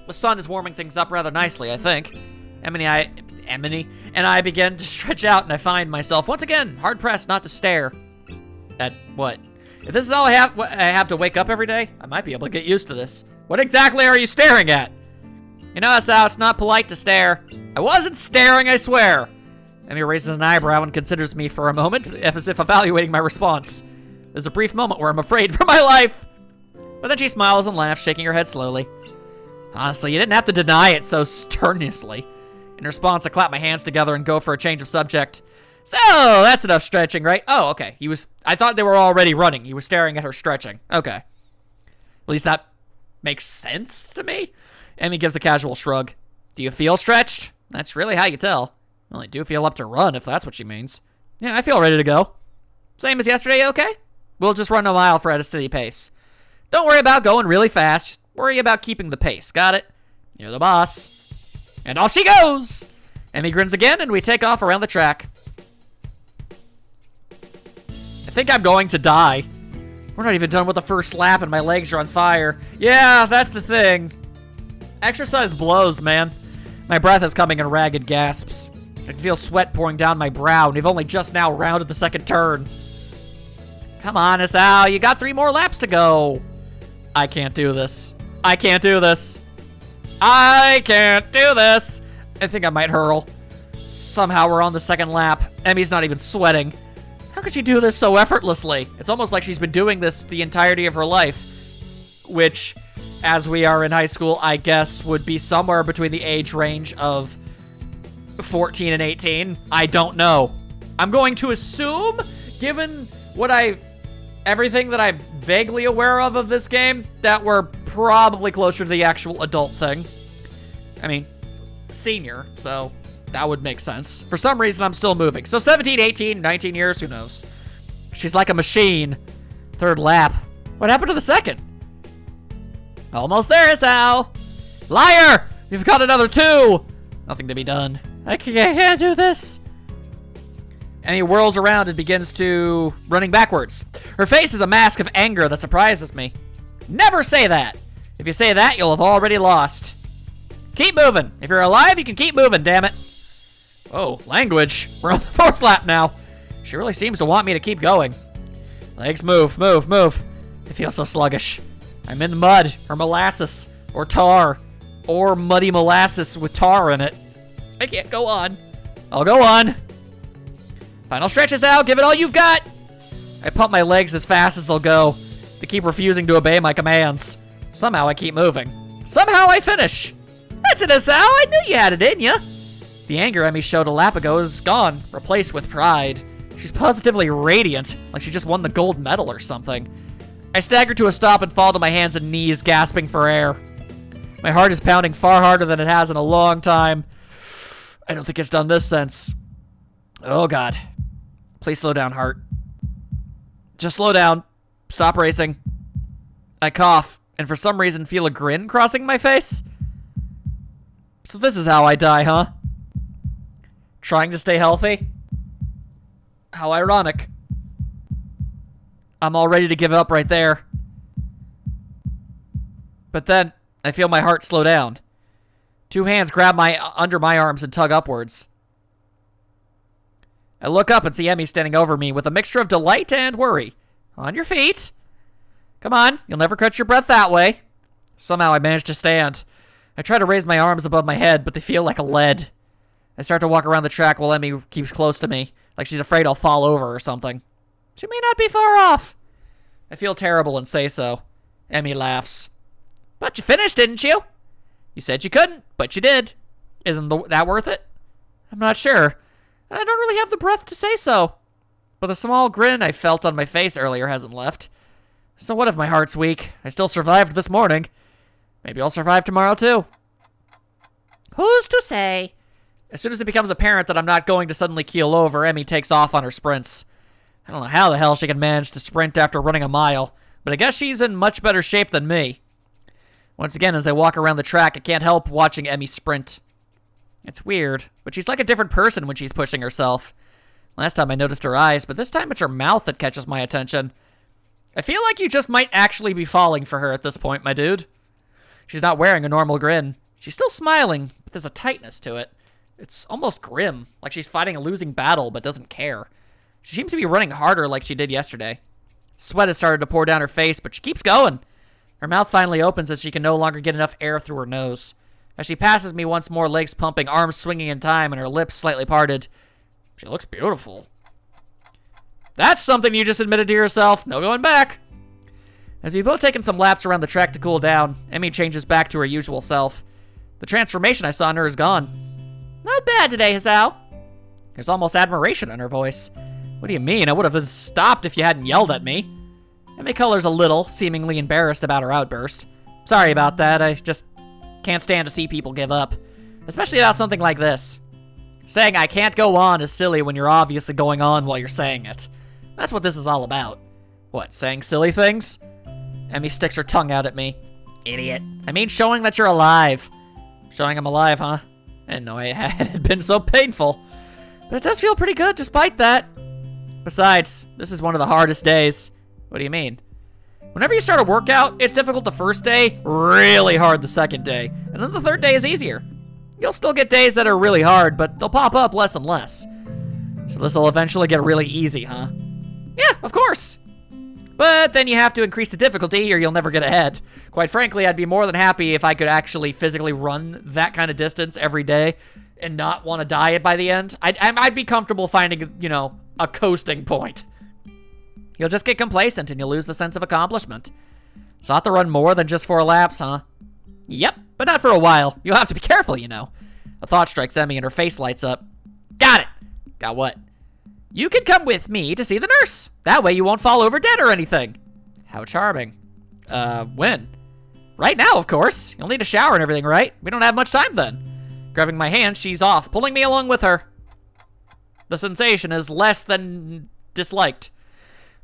The sun is warming things up rather nicely, I think. Emily and I begin to stretch out, and I find myself once again hard-pressed not to stare. At what? If this is all I have to wake up every day, I might be able to get used to this. What exactly are you staring at? You know, Sal, it's not polite to stare. I wasn't staring, I swear. Emmy raises an eyebrow and considers me for a moment, as if evaluating my response. There's a brief moment where I'm afraid for my life. But then she smiles and laughs, shaking her head slowly. Honestly, you didn't have to deny it so sternously. In response, I clap my hands together and go for a change of subject. So, that's enough stretching, right? Oh, okay. I thought they were already running. He was staring at her stretching. Okay. At least that makes sense to me. Emmy gives a casual shrug. Do you feel stretched? That's really how you tell. Well, I do feel up to run, if that's what she means. Yeah, I feel ready to go. Same as yesterday, okay? We'll just run a mile for at a steady pace. Don't worry about going really fast. Just worry about keeping the pace. Got it? You're the boss. And off she goes! Emmy grins again, and we take off around the track. I think I'm going to die. We're not even done with the first lap, and my legs are on fire. Yeah, that's the thing. Exercise blows, man. My breath is coming in ragged gasps. I can feel sweat pouring down my brow, and we've only just now rounded the second turn. Come on, Isao, you got 3 more laps to go. I can't do this. I can't do this. I can't do this. I think I might hurl. Somehow we're on the second lap. Emmy's not even sweating. How could she do this so effortlessly? It's almost like she's been doing this the entirety of her life, which, as we are in high school, I guess would be somewhere between the age range of 14 and 18. I don't know. I'm going to assume, given everything that I'm vaguely aware of this game, that we're probably closer to the actual adult thing. I mean, senior, so that would make sense. For some reason, I'm still moving. So 17, 18, 19 years, who knows? She's like a machine. Third lap. What happened to the second? Almost there, Sal. Liar! You've got another 2. Nothing to be done. I can't do this. Emmy whirls around and begins to running backwards. Her face is a mask of anger that surprises me. Never say that. If you say that, you'll have already lost. Keep moving. If you're alive, you can keep moving, damn it. Oh, language. We're on the 4th lap now. She really seems to want me to keep going. Legs move, move, move. I feel so sluggish. I'm in mud, or molasses, or tar, or muddy molasses with tar in it. I can't go on. I'll go on. Final stretches out. Give it all you've got. I pump my legs as fast as they'll go. They keep refusing to obey my commands. Somehow I keep moving. Somehow I finish. That's it, Asao. I knew you had it in you. The anger Emmy showed a lap ago is gone, replaced with pride. She's positively radiant, like she just won the gold medal or something. I stagger to a stop and fall to my hands and knees, gasping for air. My heart is pounding far harder than it has in a long time. I don't think it's done this since. Oh, God. Please slow down, heart. Just slow down. Stop racing. I cough, and for some reason feel a grin crossing my face. So this is how I die, huh? Trying to stay healthy? How ironic. I'm all ready to give up right there. But then, I feel my heart slow down. 2 hands grab under my arms and tug upwards. I look up and see Emmy standing over me with a mixture of delight and worry. On your feet. Come on, you'll never catch your breath that way. Somehow I manage to stand. I try to raise my arms above my head, but they feel like a lead. I start to walk around the track while Emmy keeps close to me, like she's afraid I'll fall over or something. She may not be far off. I feel terrible and say so. Emmy laughs. But you finished, didn't you? You said you couldn't, but you did. Isn't that worth it? I'm not sure. And I don't really have the breath to say so. But the small grin I felt on my face earlier hasn't left. So what if my heart's weak? I still survived this morning. Maybe I'll survive tomorrow too. Who's to say? As soon as it becomes apparent that I'm not going to suddenly keel over, Emmy takes off on her sprints. I don't know how the hell she can manage to sprint after running a mile, but I guess she's in much better shape than me. Once again, as I walk around the track, I can't help watching Emmy sprint. It's weird, but she's like a different person when she's pushing herself. Last time I noticed her eyes, but this time it's her mouth that catches my attention. I feel like you just might actually be falling for her at this point, my dude. She's not wearing a normal grin. She's still smiling, but there's a tightness to it. It's almost grim, like she's fighting a losing battle but doesn't care. She seems to be running harder like she did yesterday. Sweat has started to pour down her face, but she keeps going. Her mouth finally opens as she can no longer get enough air through her nose. As she passes me once more, legs pumping, arms swinging in time, and her lips slightly parted. She looks beautiful. That's something you just admitted to yourself. No going back. As we've both taken some laps around the track to cool down, Emmy changes back to her usual self. The transformation I saw in her is gone. Not bad today, Hisao. There's almost admiration in her voice. What do you mean? I would have stopped if you hadn't yelled at me. Emmy colors a little, seemingly embarrassed about her outburst. Sorry about that. I just can't stand to see people give up. Especially about something like this. Saying I can't go on is silly when you're obviously going on while you're saying it. That's what this is all about. What, saying silly things? Emmy sticks her tongue out at me. Idiot. I mean showing that you're alive. Showing I'm alive, huh? I didn't know it had been so painful. But it does feel pretty good despite that. Besides, this is one of the hardest days. What do you mean? Whenever you start a workout, it's difficult the first day, really hard the second day, and then the third day is easier. You'll still get days that are really hard, but they'll pop up less and less. So this will eventually get really easy, huh? Yeah, of course. But then you have to increase the difficulty or you'll never get ahead. Quite frankly, I'd be more than happy if I could actually physically run that kind of distance every day and not want to die by the end. I'd be comfortable finding, you know, a coasting point. You'll just get complacent and you'll lose the sense of accomplishment. So I'll have to run more than just 4 laps, huh? Yep, but not for a while. You'll have to be careful, you know. A thought strikes Emmy and her face lights up. Got it! Got what? You can come with me to see the nurse. That way you won't fall over dead or anything. How charming. When? Right now, of course. You'll need a shower and everything, right? We don't have much time then. Grabbing my hand, she's off, pulling me along with her. The sensation is less than disliked.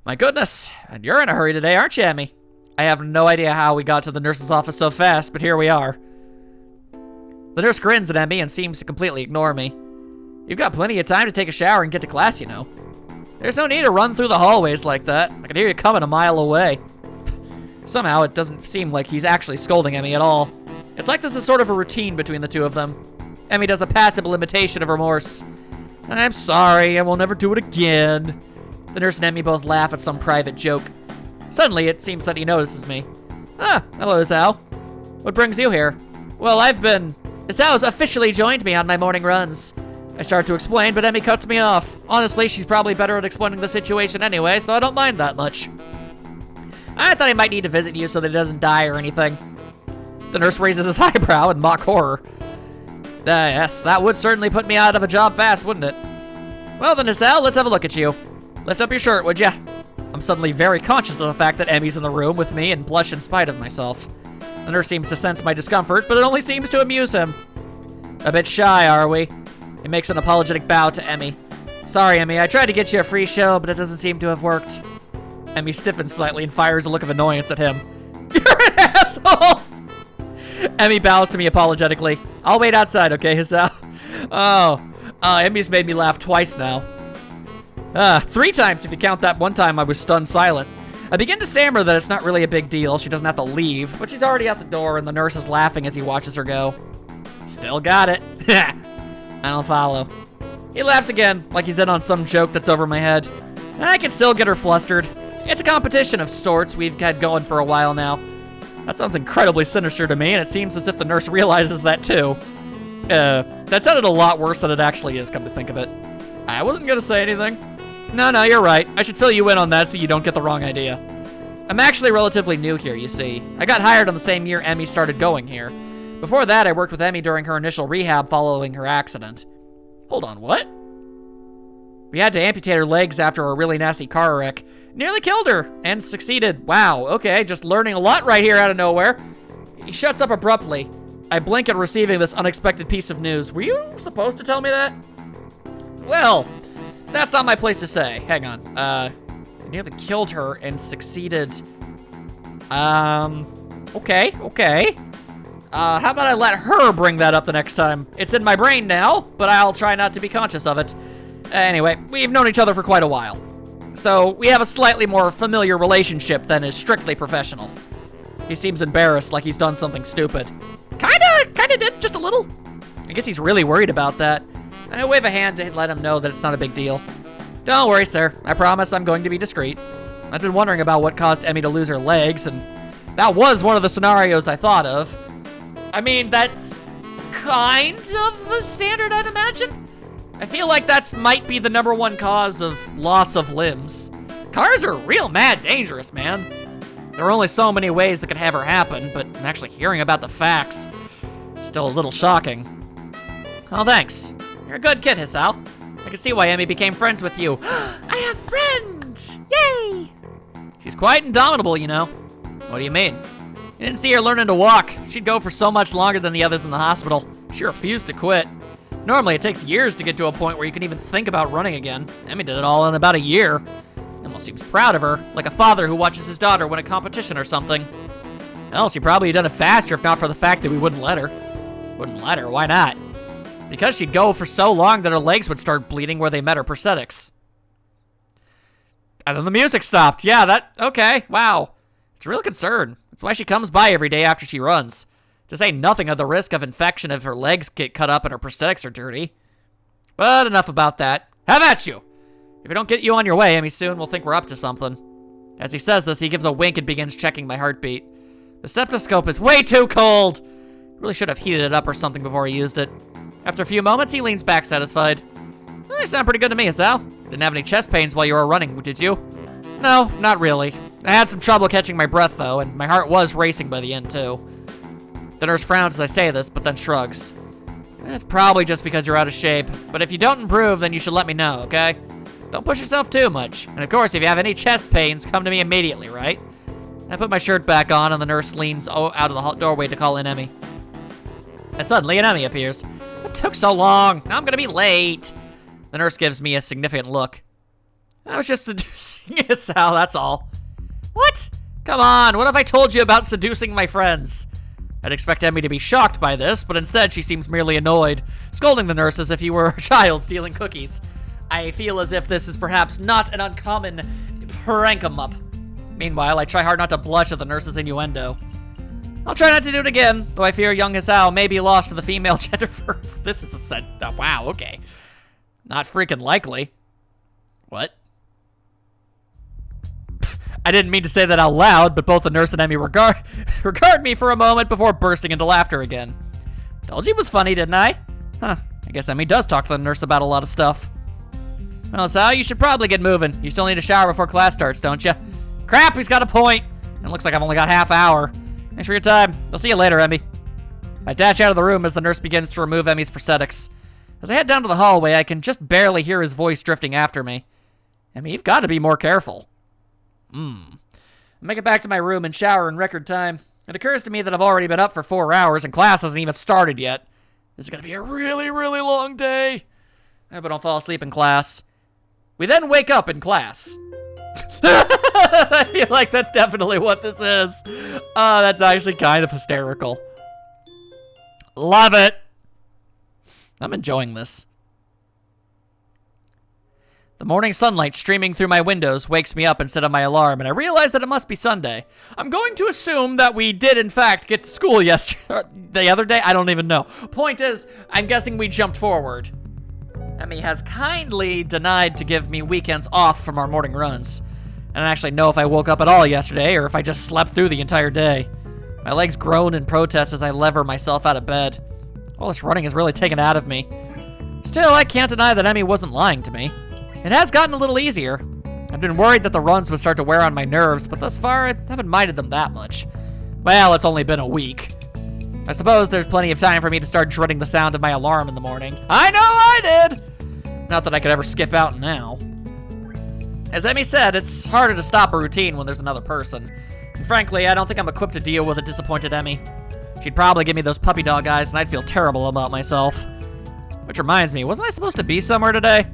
My goodness, and you're in a hurry today, aren't you, Emmy? I have no idea how we got to the nurse's office so fast, but here we are. The nurse grins at Emmy and seems to completely ignore me. You've got plenty of time to take a shower and get to class, you know. There's no need to run through the hallways like that. I can hear you coming a mile away. Somehow, it doesn't seem like he's actually scolding Emmy at all. It's like this is sort of a routine between the two of them. Emmy does a passable imitation of remorse. I'm sorry, I will never do it again. The nurse and Emmy both laugh at some private joke. Suddenly, it seems that he notices me. Ah, hello, Isao. What brings you here? Well, Isao's officially joined me on my morning runs. I start to explain, but Emmy cuts me off. Honestly, she's probably better at explaining the situation anyway, so I don't mind that much. I thought he might need to visit you so that he doesn't die or anything. The nurse raises his eyebrow in mock horror. Yes, that would certainly put me out of a job fast, wouldn't it? Well then, Isao, let's have a look at you. Lift up your shirt, would ya? I'm suddenly very conscious of the fact that Emmy's in the room with me and blush in spite of myself. The nurse seems to sense my discomfort, but it only seems to amuse him. A bit shy, are we? He makes an apologetic bow to Emmy. Sorry, Emmy, I tried to get you a free show, but it doesn't seem to have worked. Emmy stiffens slightly and fires a look of annoyance at him. You're an asshole! Emmy bows to me apologetically. I'll wait outside, okay, Hisao? Emmy's made me laugh twice now. 3 times if you count that one time I was stunned silent. I begin to stammer that it's not really a big deal. She doesn't have to leave, but she's already out the door and the nurse is laughing as he watches her go. Still got it. I don't follow. He laughs again, like he's in on some joke that's over my head. I can still get her flustered. It's a competition of sorts we've had going for a while now. That sounds incredibly sinister to me, and it seems as if the nurse realizes that too. That sounded a lot worse than it actually is, come to think of it. I wasn't gonna say anything. No, you're right. I should fill you in on that so you don't get the wrong idea. I'm actually relatively new here, you see. I got hired on the same year Emmy started going here. Before that, I worked with Emmy during her initial rehab following her accident. Hold on, what? We had to amputate her legs after a really nasty car wreck. Nearly killed her, and succeeded. Wow, okay, just learning a lot right here out of nowhere. He shuts up abruptly. I blink at receiving this unexpected piece of news. Were you supposed to tell me that? Well, that's not my place to say. Hang on. I nearly killed her and succeeded. Okay. How about I let her bring that up the next time? It's in my brain now, but I'll try not to be conscious of it. Anyway, we've known each other for quite a while. So, we have a slightly more familiar relationship than is strictly professional. He seems embarrassed, like he's done something stupid. Kinda did, just a little. I guess he's really worried about that. I wave a hand to let him know that it's not a big deal. Don't worry, sir. I promise I'm going to be discreet. I've been wondering about what caused Emmy to lose her legs, and that was one of the scenarios I thought of. I mean, that's kind of the standard, I'd imagine. I feel like that might be the #1 cause of loss of limbs. Cars are real mad dangerous, man. There are only so many ways that could have her happen, but actually hearing about the facts, still a little shocking. Oh, thanks. You're a good kid, Hisao. I can see why Emmy became friends with you. I have friends! Yay! She's quite indomitable, you know. What do you mean? You didn't see her learning to walk. She'd go for so much longer than the others in the hospital. She refused to quit. Normally, it takes years to get to a point where you can even think about running again. Emmy did it all in about a year. Almost seems proud of her, like a father who watches his daughter win a competition or something. Hell, she probably had done it faster if not for the fact that we wouldn't let her. Wouldn't let her? Why not? Because she'd go for so long that her legs would start bleeding where they met her prosthetics. And then the music stopped. Yeah, okay, wow. It's a real concern. That's why she comes by every day after she runs. To say nothing of the risk of infection if her legs get cut up and her prosthetics are dirty. But enough about that. Have at you! If we don't get you on your way, Emmy, soon we'll think we're up to something. As he says this, he gives a wink and begins checking my heartbeat. The stethoscope is way too cold! Really should have heated it up or something before he used it. After a few moments, he leans back satisfied. You sound pretty good to me, Sal. Didn't have any chest pains while you were running, did you? No, not really. I had some trouble catching my breath, though, and my heart was racing by the end, too. The nurse frowns as I say this, but then shrugs. It's probably just because you're out of shape, but if you don't improve, then you should let me know, okay? Don't push yourself too much. And of course, if you have any chest pains, come to me immediately, right? I put my shirt back on, and the nurse leans out of the doorway to call in Emmy. And suddenly, an Emmy appears. It took so long. Now I'm gonna be late. The nurse gives me a significant look. I was just seducing Sal, that's all. What? Come on, what have I told you about seducing my friends? I'd expect Emmy to be shocked by this, but instead she seems merely annoyed, scolding the nurse as if he were a child stealing cookies. I feel as if this is perhaps not an uncommon prank-em-up. Meanwhile, I try hard not to blush at the nurse's innuendo. I'll try not to do it again, though I fear young Hisao may be lost to the female gender for... This is a set... wow, okay. Not freaking likely. What? I didn't mean to say that out loud, but both the nurse and Emmy regard me for a moment before bursting into laughter again. Told you it was funny, didn't I? Huh, I guess Emmy does talk to the nurse about a lot of stuff. Well, Sal, you should probably get moving. You still need a shower before class starts, don't you? Crap, he's got a point. And it looks like I've only got half hour. Thanks for your time. I'll see you later, Emmy. I dash out of the room as the nurse begins to remove Emmy's prosthetics. As I head down to the hallway, I can just barely hear his voice drifting after me. Emmy, you've got to be more careful. I make it back to my room and shower in record time. It occurs to me that I've already been up for 4 hours and class hasn't even started yet. This is going to be a really, really long day. I hope I don't fall asleep in class. We then wake up in class. I feel like that's definitely what this is. That's actually kind of hysterical. Love it. I'm enjoying this. The morning sunlight streaming through my windows wakes me up instead of my alarm, and I realize that it must be Sunday. I'm going to assume that we did, in fact, get to school yesterday. The other day? I don't even know. Point is, I'm guessing we jumped forward. Emmy has kindly denied to give me weekends off from our morning runs. I don't actually know if I woke up at all yesterday or if I just slept through the entire day. My legs groan in protest as I lever myself out of bed. All this running has really taken it out of me. Still, I can't deny that Emmy wasn't lying to me. It has gotten a little easier. I've been worried that the runs would start to wear on my nerves, but thus far, I haven't minded them that much. Well, it's only been a week. I suppose there's plenty of time for me to start dreading the sound of my alarm in the morning. I know I did! Not that I could ever skip out now. As Emmy said, it's harder to stop a routine when there's another person. And frankly, I don't think I'm equipped to deal with a disappointed Emmy. She'd probably give me those puppy dog eyes, and I'd feel terrible about myself. Which reminds me, wasn't I supposed to be somewhere today?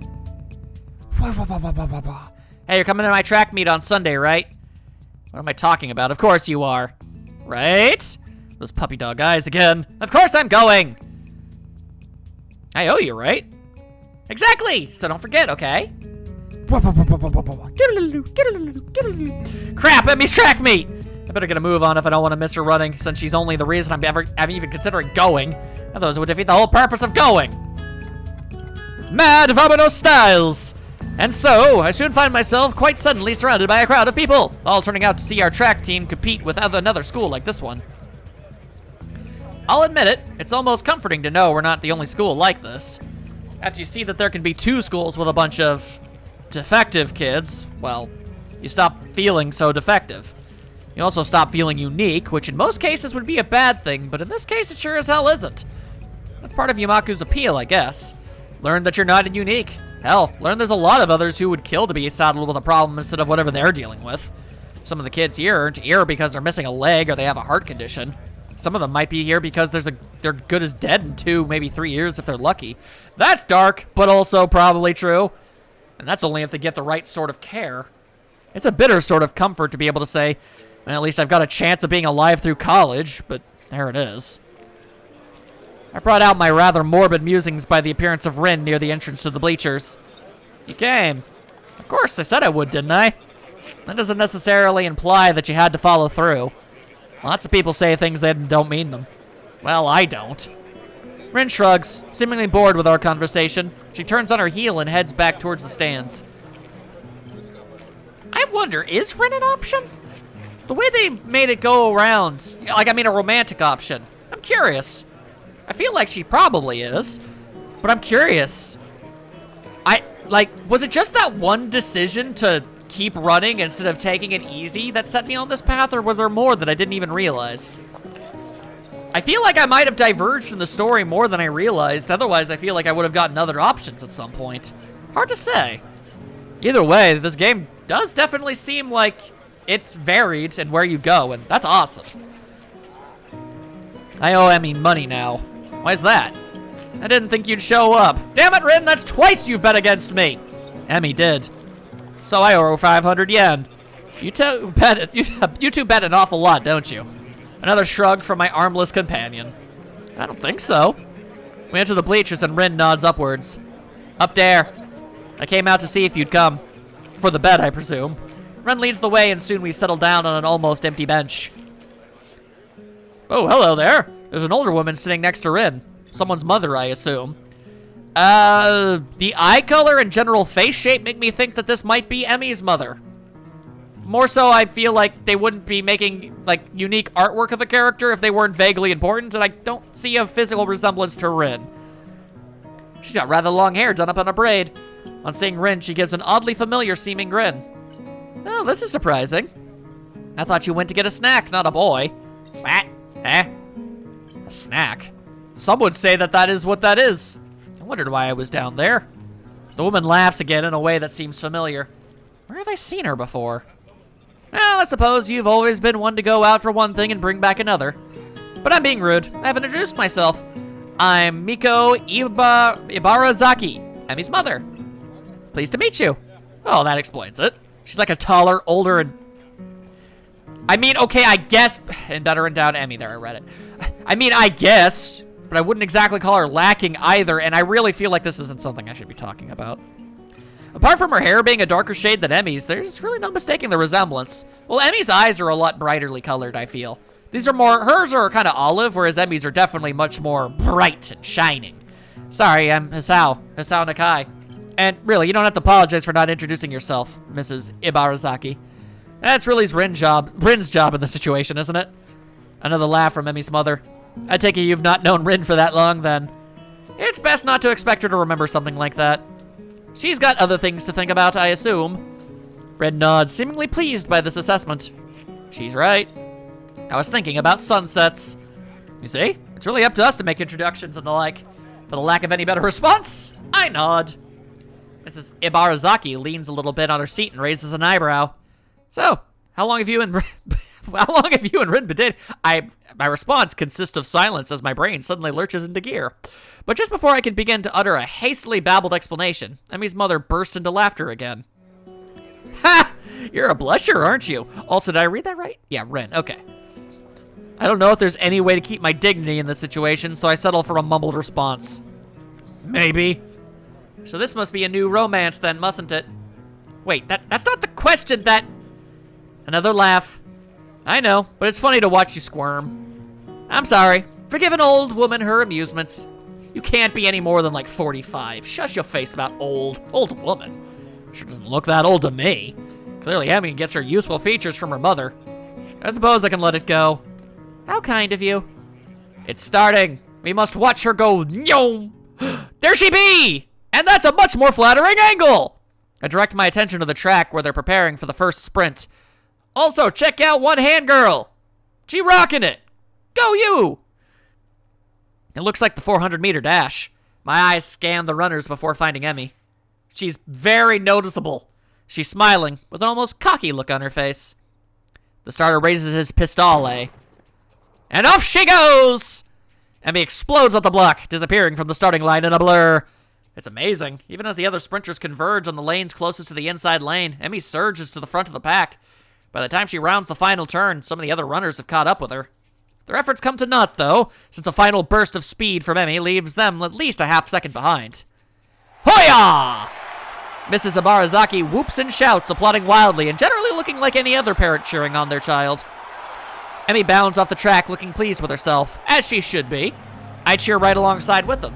Hey, you're coming to my track meet on Sunday, right? What am I talking about? Of course you are. Right? Those puppy dog eyes again. Of course I'm going! I owe you, right? Exactly! So don't forget, okay? Crap, Emmy's track meet! I better get a move on if I don't want to miss her running, since she's only the reason I'm even considering going. Otherwise it would defeat the whole purpose of going. Mad Vomino Styles! And so, I soon find myself quite suddenly surrounded by a crowd of people, all turning out to see our track team compete with another school like this one. I'll admit it, it's almost comforting to know we're not the only school like this. After you see that there can be 2 schools with a bunch of defective kids, well, you stop feeling so defective. You also stop feeling unique, which in most cases would be a bad thing, but in this case it sure as hell isn't. That's part of Yumaku's appeal, I guess. Learn that you're not unique. Hell, learn there's a lot of others who would kill to be saddled with a problem instead of whatever they're dealing with. Some of the kids here aren't here because they're missing a leg or they have a heart condition. Some of them might be here because they're good as dead in 2, maybe 3 years if they're lucky. That's dark, but also probably true. And that's only if they get the right sort of care. It's a bitter sort of comfort to be able to say, well, at least I've got a chance of being alive through college, but there it is. I brought out my rather morbid musings by the appearance of Rin near the entrance to the bleachers. You came. Of course, I said I would, didn't I? That doesn't necessarily imply that you had to follow through. Lots of people say things that don't mean them. Well, I don't. Rin shrugs, seemingly bored with our conversation. She turns on her heel and heads back towards the stands. I wonder, is Rin an option? The way they made it go around, like, I mean a romantic option. I'm curious. I feel like she probably is, but I'm curious. Was it just that one decision to keep running instead of taking it easy that set me on this path, or was there more that I didn't even realize? I feel like I might have diverged in the story more than I realized. Otherwise, I feel like I would have gotten other options at some point. Hard to say. Either way, this game does definitely seem like it's varied in where you go, and that's awesome. I owe Emmy money now. Why's that? I didn't think you'd show up. Damn it, Rin, that's twice you've bet against me. Emmy did. So I owe her 500 yen. You two bet an awful lot, don't you? Another shrug from my armless companion. I don't think so. We enter the bleachers and Rin nods upwards. Up there. I came out to see if you'd come. For the bet, I presume. Rin leads the way and soon we settle down on an almost empty bench. Oh, hello there. There's an older woman sitting next to Rin. Someone's mother, I assume. The eye color and general face shape make me think that this might be Emmy's mother. More so, I feel like they wouldn't be making, like, unique artwork of a character if they weren't vaguely important, and I don't see a physical resemblance to Rin. She's got rather long hair done up in a braid. On seeing Rin, she gives an oddly familiar-seeming grin. Oh, this is surprising. I thought you went to get a snack, not a boy. What? Eh? A snack? Some would say that that is what that is. I wondered why I was down there. The woman laughs again in a way that seems familiar. Where have I seen her before? Well, I suppose you've always been one to go out for one thing and bring back another. But I'm being rude. I haven't introduced myself. I'm Miko Ibarazaki, Emmy's mother. Pleased to meet you. Oh, that explains it. She's like a taller, older, and... I mean, okay, I guess... And better and down Emmy, there, I read it. I mean, I guess... But I wouldn't exactly call her lacking either, and I really feel like this isn't something I should be talking about. Apart from her hair being a darker shade than Emmy's, there's really no mistaking the resemblance. Well, Emmy's eyes are a lot brighterly colored, I feel. These are more, hers are kind of olive, whereas Emmy's are definitely much more bright and shining. Sorry, I'm Hisao Nakai. And really, you don't have to apologize for not introducing yourself, Mrs. Ibarazaki. That's really Rin's job in the situation, isn't it? Another laugh from Emmy's mother. I take it you've not known Rin for that long, then. It's best not to expect her to remember something like that. She's got other things to think about, I assume. Rin nods, seemingly pleased by this assessment. She's right. I was thinking about sunsets. You see, it's really up to us to make introductions and the like. For the lack of any better response, I nod. Mrs. Ibarazaki leans a little bit on her seat and raises an eyebrow. So, how long have you and How long have you and Rin been dating? My response consists of silence as my brain suddenly lurches into gear. But just before I can begin to utter a hastily babbled explanation, Emmy's mother bursts into laughter again. Ha! You're a blusher, aren't you? Also, did I read that right? Yeah, Rin. Okay. I don't know if there's any way to keep my dignity in this situation, so I settle for a mumbled response. Maybe. So this must be a new romance then, mustn't it? Wait, that's not the question, that... Another laugh. I know, but it's funny to watch you squirm. I'm sorry. Forgive an old woman her amusements. You can't be any more than like 45. Shush your face about old. Old woman. Sure doesn't look that old to me. Clearly Emmy gets her youthful features from her mother. I suppose I can let it go. How kind of you. It's starting. We must watch her go. Nyom. There she be! And that's a much more flattering angle! I direct my attention to the track where they're preparing for the first sprint. Also, check out One Hand Girl. She rocking it. Go you! It looks like the 400-meter dash. My eyes scan the runners before finding Emmy. She's very noticeable. She's smiling, with an almost cocky look on her face. The starter raises his pistole. And off she goes! Emmy explodes at the block, disappearing from the starting line in a blur. It's amazing. Even as the other sprinters converge on the lanes closest to the inside lane, Emmy surges to the front of the pack. By the time she rounds the final turn, some of the other runners have caught up with her. Their efforts come to naught, though, since a final burst of speed from Emmy leaves them at least a half-second behind. Hoya! Mrs. Ibarazaki whoops and shouts, applauding wildly and generally looking like any other parent cheering on their child. Emmy bounds off the track, looking pleased with herself, as she should be. I cheer right alongside with them.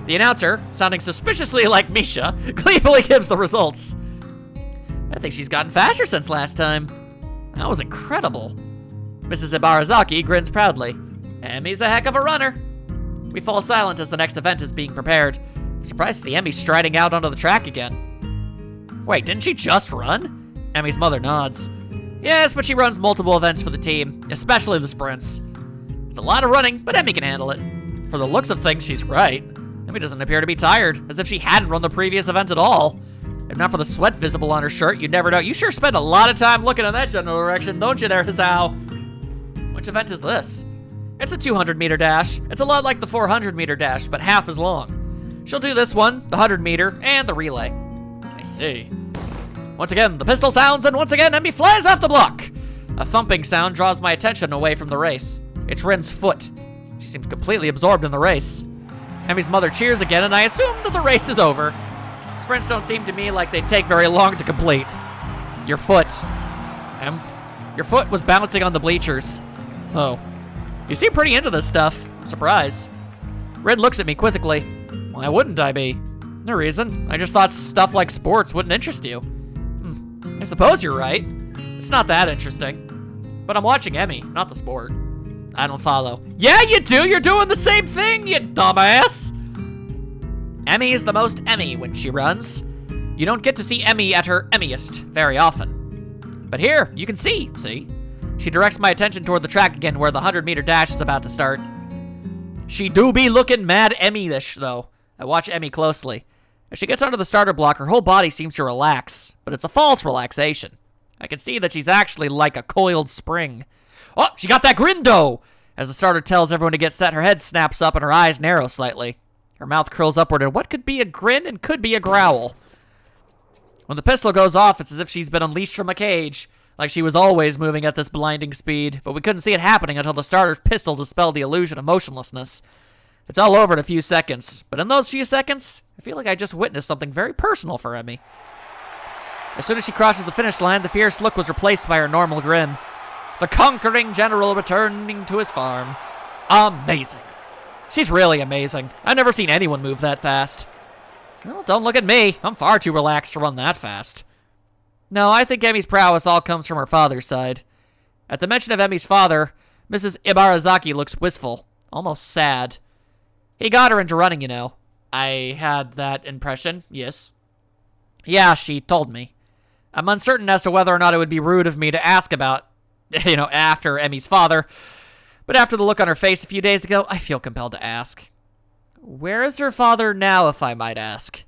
The announcer, sounding suspiciously like Misha, gleefully gives the results. I think she's gotten faster since last time. That was incredible. Mrs. Ibarazaki grins proudly. Emmy's a heck of a runner. We fall silent as the next event is being prepared. I'm surprised to see Emmy striding out onto the track again. Wait, didn't she just run? Emmy's mother nods. Yes, but she runs multiple events for the team, especially the sprints. It's a lot of running, but Emmy can handle it. For the looks of things, she's right. Emmy doesn't appear to be tired, as if she hadn't run the previous event at all. If not for the sweat visible on her shirt, you'd never know. You sure spend a lot of time looking in that general direction, don't you there, Hisao? Which event is this? It's the 200-meter dash. It's a lot like the 400-meter dash, but half as long. She'll do this one, the 100-meter, and the relay. I see. Once again, the pistol sounds, and once again, Emmy flies off the block. A thumping sound draws my attention away from the race. It's Rin's foot. She seems completely absorbed in the race. Emmy's mother cheers again, and I assume that the race is over. Sprints don't seem to me like they'd take very long to complete. Your foot. Your foot was bouncing on the bleachers. Oh. You seem pretty into this stuff. I'm surprised. Rin looks at me quizzically. Why wouldn't I be? No reason. I just thought stuff like sports wouldn't interest you. I suppose you're right. It's not that interesting. But I'm watching Emmy, not the sport. I don't follow. Yeah, you do! You're doing the same thing, you dumbass! Emmy is the most Emmy when she runs. You don't get to see Emmy at her Emmiest very often. But here, you can see? She directs my attention toward the track again where the 100-meter dash is about to start. She do be looking mad Emmy-ish, though. I watch Emmy closely. As she gets onto the starter block, her whole body seems to relax, but it's a false relaxation. I can see that she's actually like a coiled spring. Oh, she got that grindo! As the starter tells everyone to get set, her head snaps up and her eyes narrow slightly. Her mouth curls upward in what could be a grin and could be a growl. When the pistol goes off, it's as if she's been unleashed from a cage, like she was always moving at this blinding speed, but we couldn't see it happening until the starter's pistol dispelled the illusion of motionlessness. It's all over in a few seconds, but in those few seconds, I feel like I just witnessed something very personal for Emmy. As soon as she crosses the finish line, the fierce look was replaced by her normal grin. The conquering general returning to his farm. Amazing. She's really amazing. I've never seen anyone move that fast. Well, don't look at me. I'm far too relaxed to run that fast. No, I think Emmy's prowess all comes from her father's side. At the mention of Emmy's father, Mrs. Ibarazaki looks wistful, almost sad. He got her into running, you know. I had that impression, yes. Yeah, she told me. I'm uncertain as to whether or not it would be rude of me to ask about, after Emmy's father. But after the look on her face a few days ago, I feel compelled to ask. Where is her father now, if I might ask?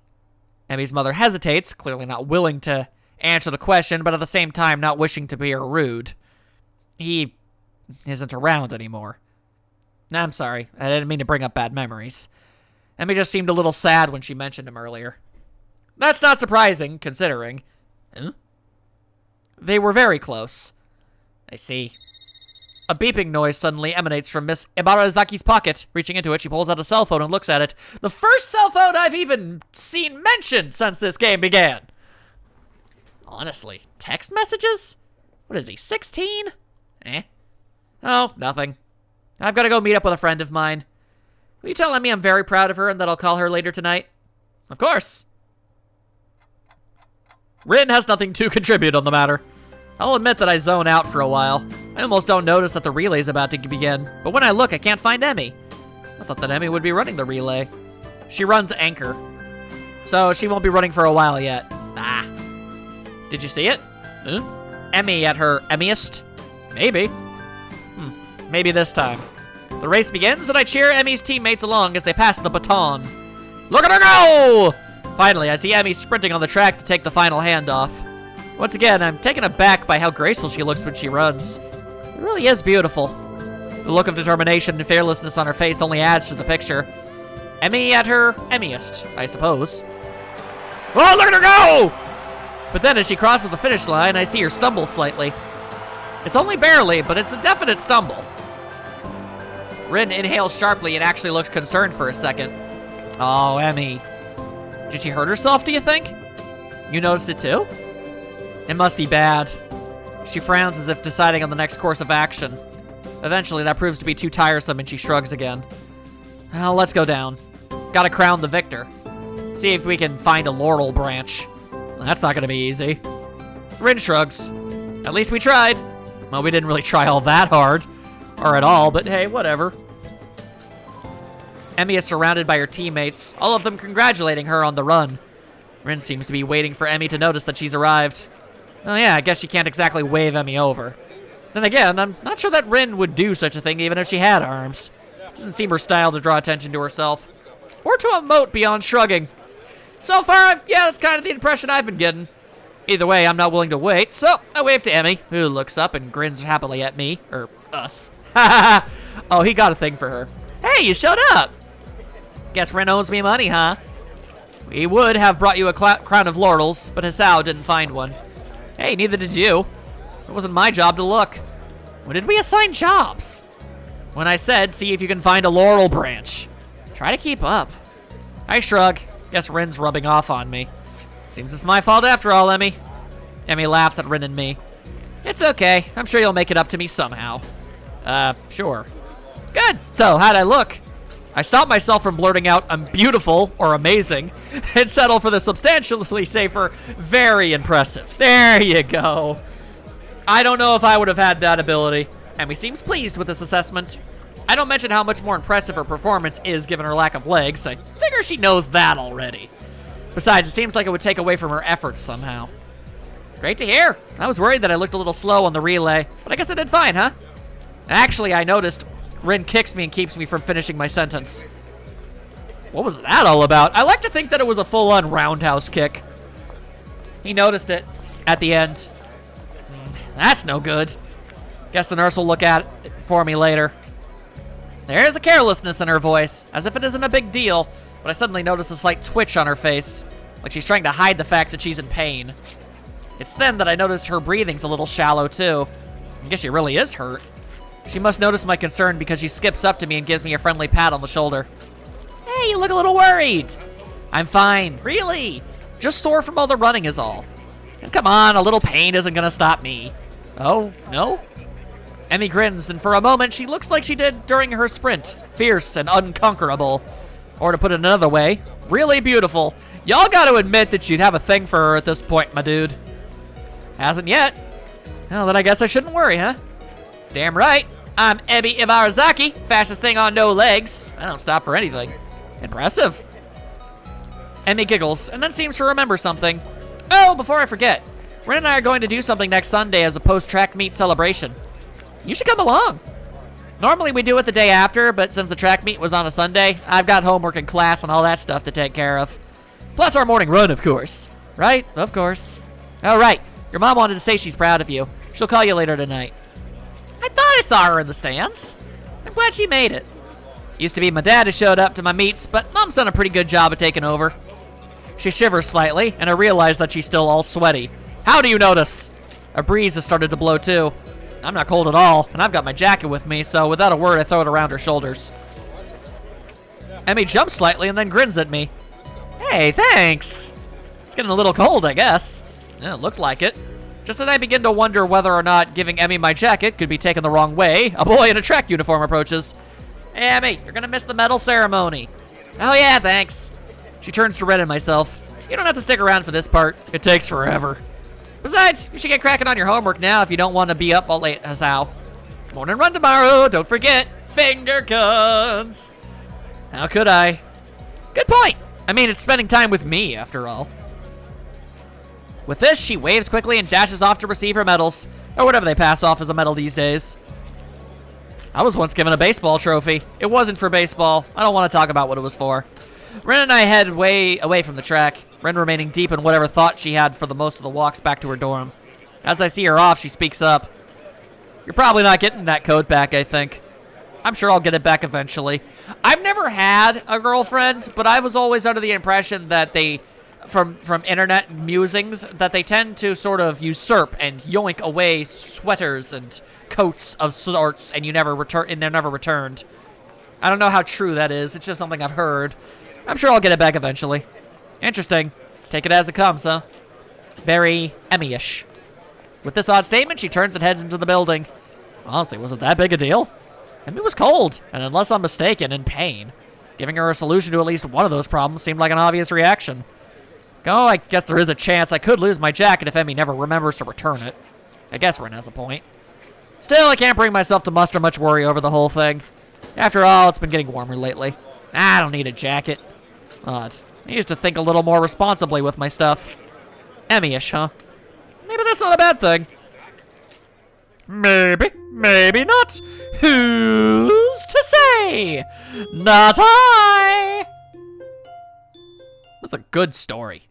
Emmy's mother hesitates, clearly not willing to answer the question, but at the same time not wishing to be rude. he isn't around anymore. I'm sorry. I didn't mean to bring up bad memories. Emmy just seemed a little sad when she mentioned him earlier. That's not surprising, considering. Huh? They were very close. I see. A beeping noise suddenly emanates from Miss Ibarazaki's pocket. Reaching into it, she pulls out a cell phone and looks at it. The first cell phone I've even seen mentioned since this game began. Honestly, text messages? What is he, 16? Oh, nothing. I've got to go meet up with a friend of mine. Will you tell Emmy I'm very proud of her and that I'll call her later tonight? Of course. Rin has nothing to contribute on the matter. I'll admit that I zone out for a while. I almost don't notice that the relay's about to begin, but when I look, I can't find Emmy. I thought that Emmy would be running the relay. She runs Anchor, so she won't be running for a while yet. Did you see it? Huh? Emmy at her Emmyest? Maybe. Maybe this time. The race begins, and I cheer Emmy's teammates along as they pass the baton. Look at her go! Finally, I see Emmy sprinting on the track to take the final handoff. Once again, I'm taken aback by how graceful she looks when she runs. It really is beautiful. The look of determination and fearlessness on her face only adds to the picture. Emmy at her Emmyest, I suppose. Oh, look at her go! But then as she crosses the finish line, I see her stumble slightly. It's only barely, but it's a definite stumble. Rin inhales sharply and actually looks concerned for a second. Oh, Emmy. Did she hurt herself, do you think? You noticed it too? It must be bad. She frowns as if deciding on the next course of action. Eventually, that proves to be too tiresome and she shrugs again. Well, let's go down. Gotta crown the victor. See if we can find a laurel branch. That's not gonna be easy. Rin shrugs. At least we tried. Well, we didn't really try all that hard. Or at all, but hey, whatever. Emmy is surrounded by her teammates, all of them congratulating her on the run. Rin seems to be waiting for Emmy to notice that she's arrived. Oh yeah, I guess she can't exactly wave Emmy over. Then again, I'm not sure that Rin would do such a thing even if she had arms. Doesn't seem her style to draw attention to herself. Or to emote beyond shrugging. So far, yeah, that's kind of the impression I've been getting. Either way, I'm not willing to wait, so I wave to Emmy, who looks up and grins happily at me, or us. Oh, he got a thing for her. Hey, you showed up. Guess Rin owes me money, huh? We would have brought you a crown of laurels, but Hisao didn't find one. Hey, neither did you. It wasn't my job to look. When did we assign jobs? When I said, see if you can find a laurel branch. Try to keep up. I shrug. Guess Rin's rubbing off on me. Seems it's my fault after all, Emmy. Emmy laughs at Rin and me. It's okay. I'm sure you'll make it up to me somehow. Sure. Good. So, how'd I look? I stopped myself from blurting out, I'm beautiful or amazing, and settle for the substantially safer, very impressive. There you go. I don't know if I would have had that ability. Emmy seems pleased with this assessment. I don't mention how much more impressive her performance is given her lack of legs. I figure she knows that already. Besides, it seems like it would take away from her efforts somehow. Great to hear. I was worried that I looked a little slow on the relay, but I guess I did fine, huh? Actually, I noticed Rin kicks me and keeps me from finishing my sentence. What was that all about? I like to think that it was a full-on roundhouse kick. He noticed it at the end. That's no good. Guess the nurse will look at it for me later. There's a carelessness in her voice, as if it isn't a big deal, but I suddenly notice a slight twitch on her face, like she's trying to hide the fact that she's in pain. It's then that I notice her breathing's a little shallow, too. I guess she really is hurt. She must notice my concern because she skips up to me and gives me a friendly pat on the shoulder. Hey, you look a little worried. I'm fine. Really? Just sore from all the running is all. And come on, a little pain isn't gonna stop me. Oh, no? Emmy grins, and for a moment, she looks like she did during her sprint. Fierce and unconquerable. Or to put it another way, really beautiful. Y'all gotta admit that you'd have a thing for her at this point, my dude. Hasn't yet. Well, then I guess I shouldn't worry, huh? Damn right. I'm Emmy Ibarazaki, fastest thing on no legs. I don't stop for anything. Impressive. Emmy giggles, and then seems to remember something. Oh, before I forget, Rin and I are going to do something next Sunday as a post-track meet celebration. You should come along. Normally we do it the day after, but since the track meet was on a Sunday, I've got homework and class and all that stuff to take care of. Plus our morning run, of course. Right? Of course. All right. Your mom wanted to say she's proud of you. She'll call you later tonight. I thought I saw her in the stands. I'm glad she made it. Used to be my dad who showed up to my meets, but Mom's done a pretty good job of taking over. She shivers slightly, and I realize that she's still all sweaty. How do you notice? A breeze has started to blow too. I'm not cold at all, and I've got my jacket with me, so without a word I throw it around her shoulders. Emmy jumps slightly and then grins at me. Hey, thanks. It's getting a little cold, I guess. Yeah, it looked like it. Just as I begin to wonder whether or not giving Emmy my jacket could be taken the wrong way, a boy in a track uniform approaches. Hey, Emmy, you're gonna miss the medal ceremony. Oh yeah, thanks. She turns to Red and myself. You don't have to stick around for this part. It takes forever. Besides, you should get cracking on your homework now if you don't want to be up all late as how. Morning run tomorrow, don't forget. Finger guns. How could I? Good point. I mean, it's spending time with me, after all. With this, she waves quickly and dashes off to receive her medals, or whatever they pass off as a medal these days. I was once given a baseball trophy. It wasn't for baseball. I don't want to talk about what it was for. Ren and I head way away from the track, Ren remaining deep in whatever thought she had for the most of the walks back to her dorm. As I see her off, she speaks up. You're probably not getting that coat back, I think. I'm sure I'll get it back eventually. I've never had a girlfriend, but I was always under the impression that they, from internet musings, that they tend to sort of usurp and yoink away sweaters and coats of sorts, and they're never returned. I don't know how true that is. It's just something I've heard. I'm sure I'll get it back eventually. Interesting. Take it as it comes, huh? Very Emmy-ish. With this odd statement, she turns and heads into the building. Honestly, was it that big a deal? Emmy was cold, and unless I'm mistaken, in pain. Giving her a solution to at least one of those problems seemed like an obvious reaction. Oh, I guess there is a chance I could lose my jacket if Emmy never remembers to return it. I guess Ren has a point. Still, I can't bring myself to muster much worry over the whole thing. After all, it's been getting warmer lately. I don't need a jacket. Odd. I used to think a little more responsibly with my stuff. Emmy-ish, huh? Maybe that's not a bad thing. Maybe, maybe not. Who's to say? Not I! That's a good story.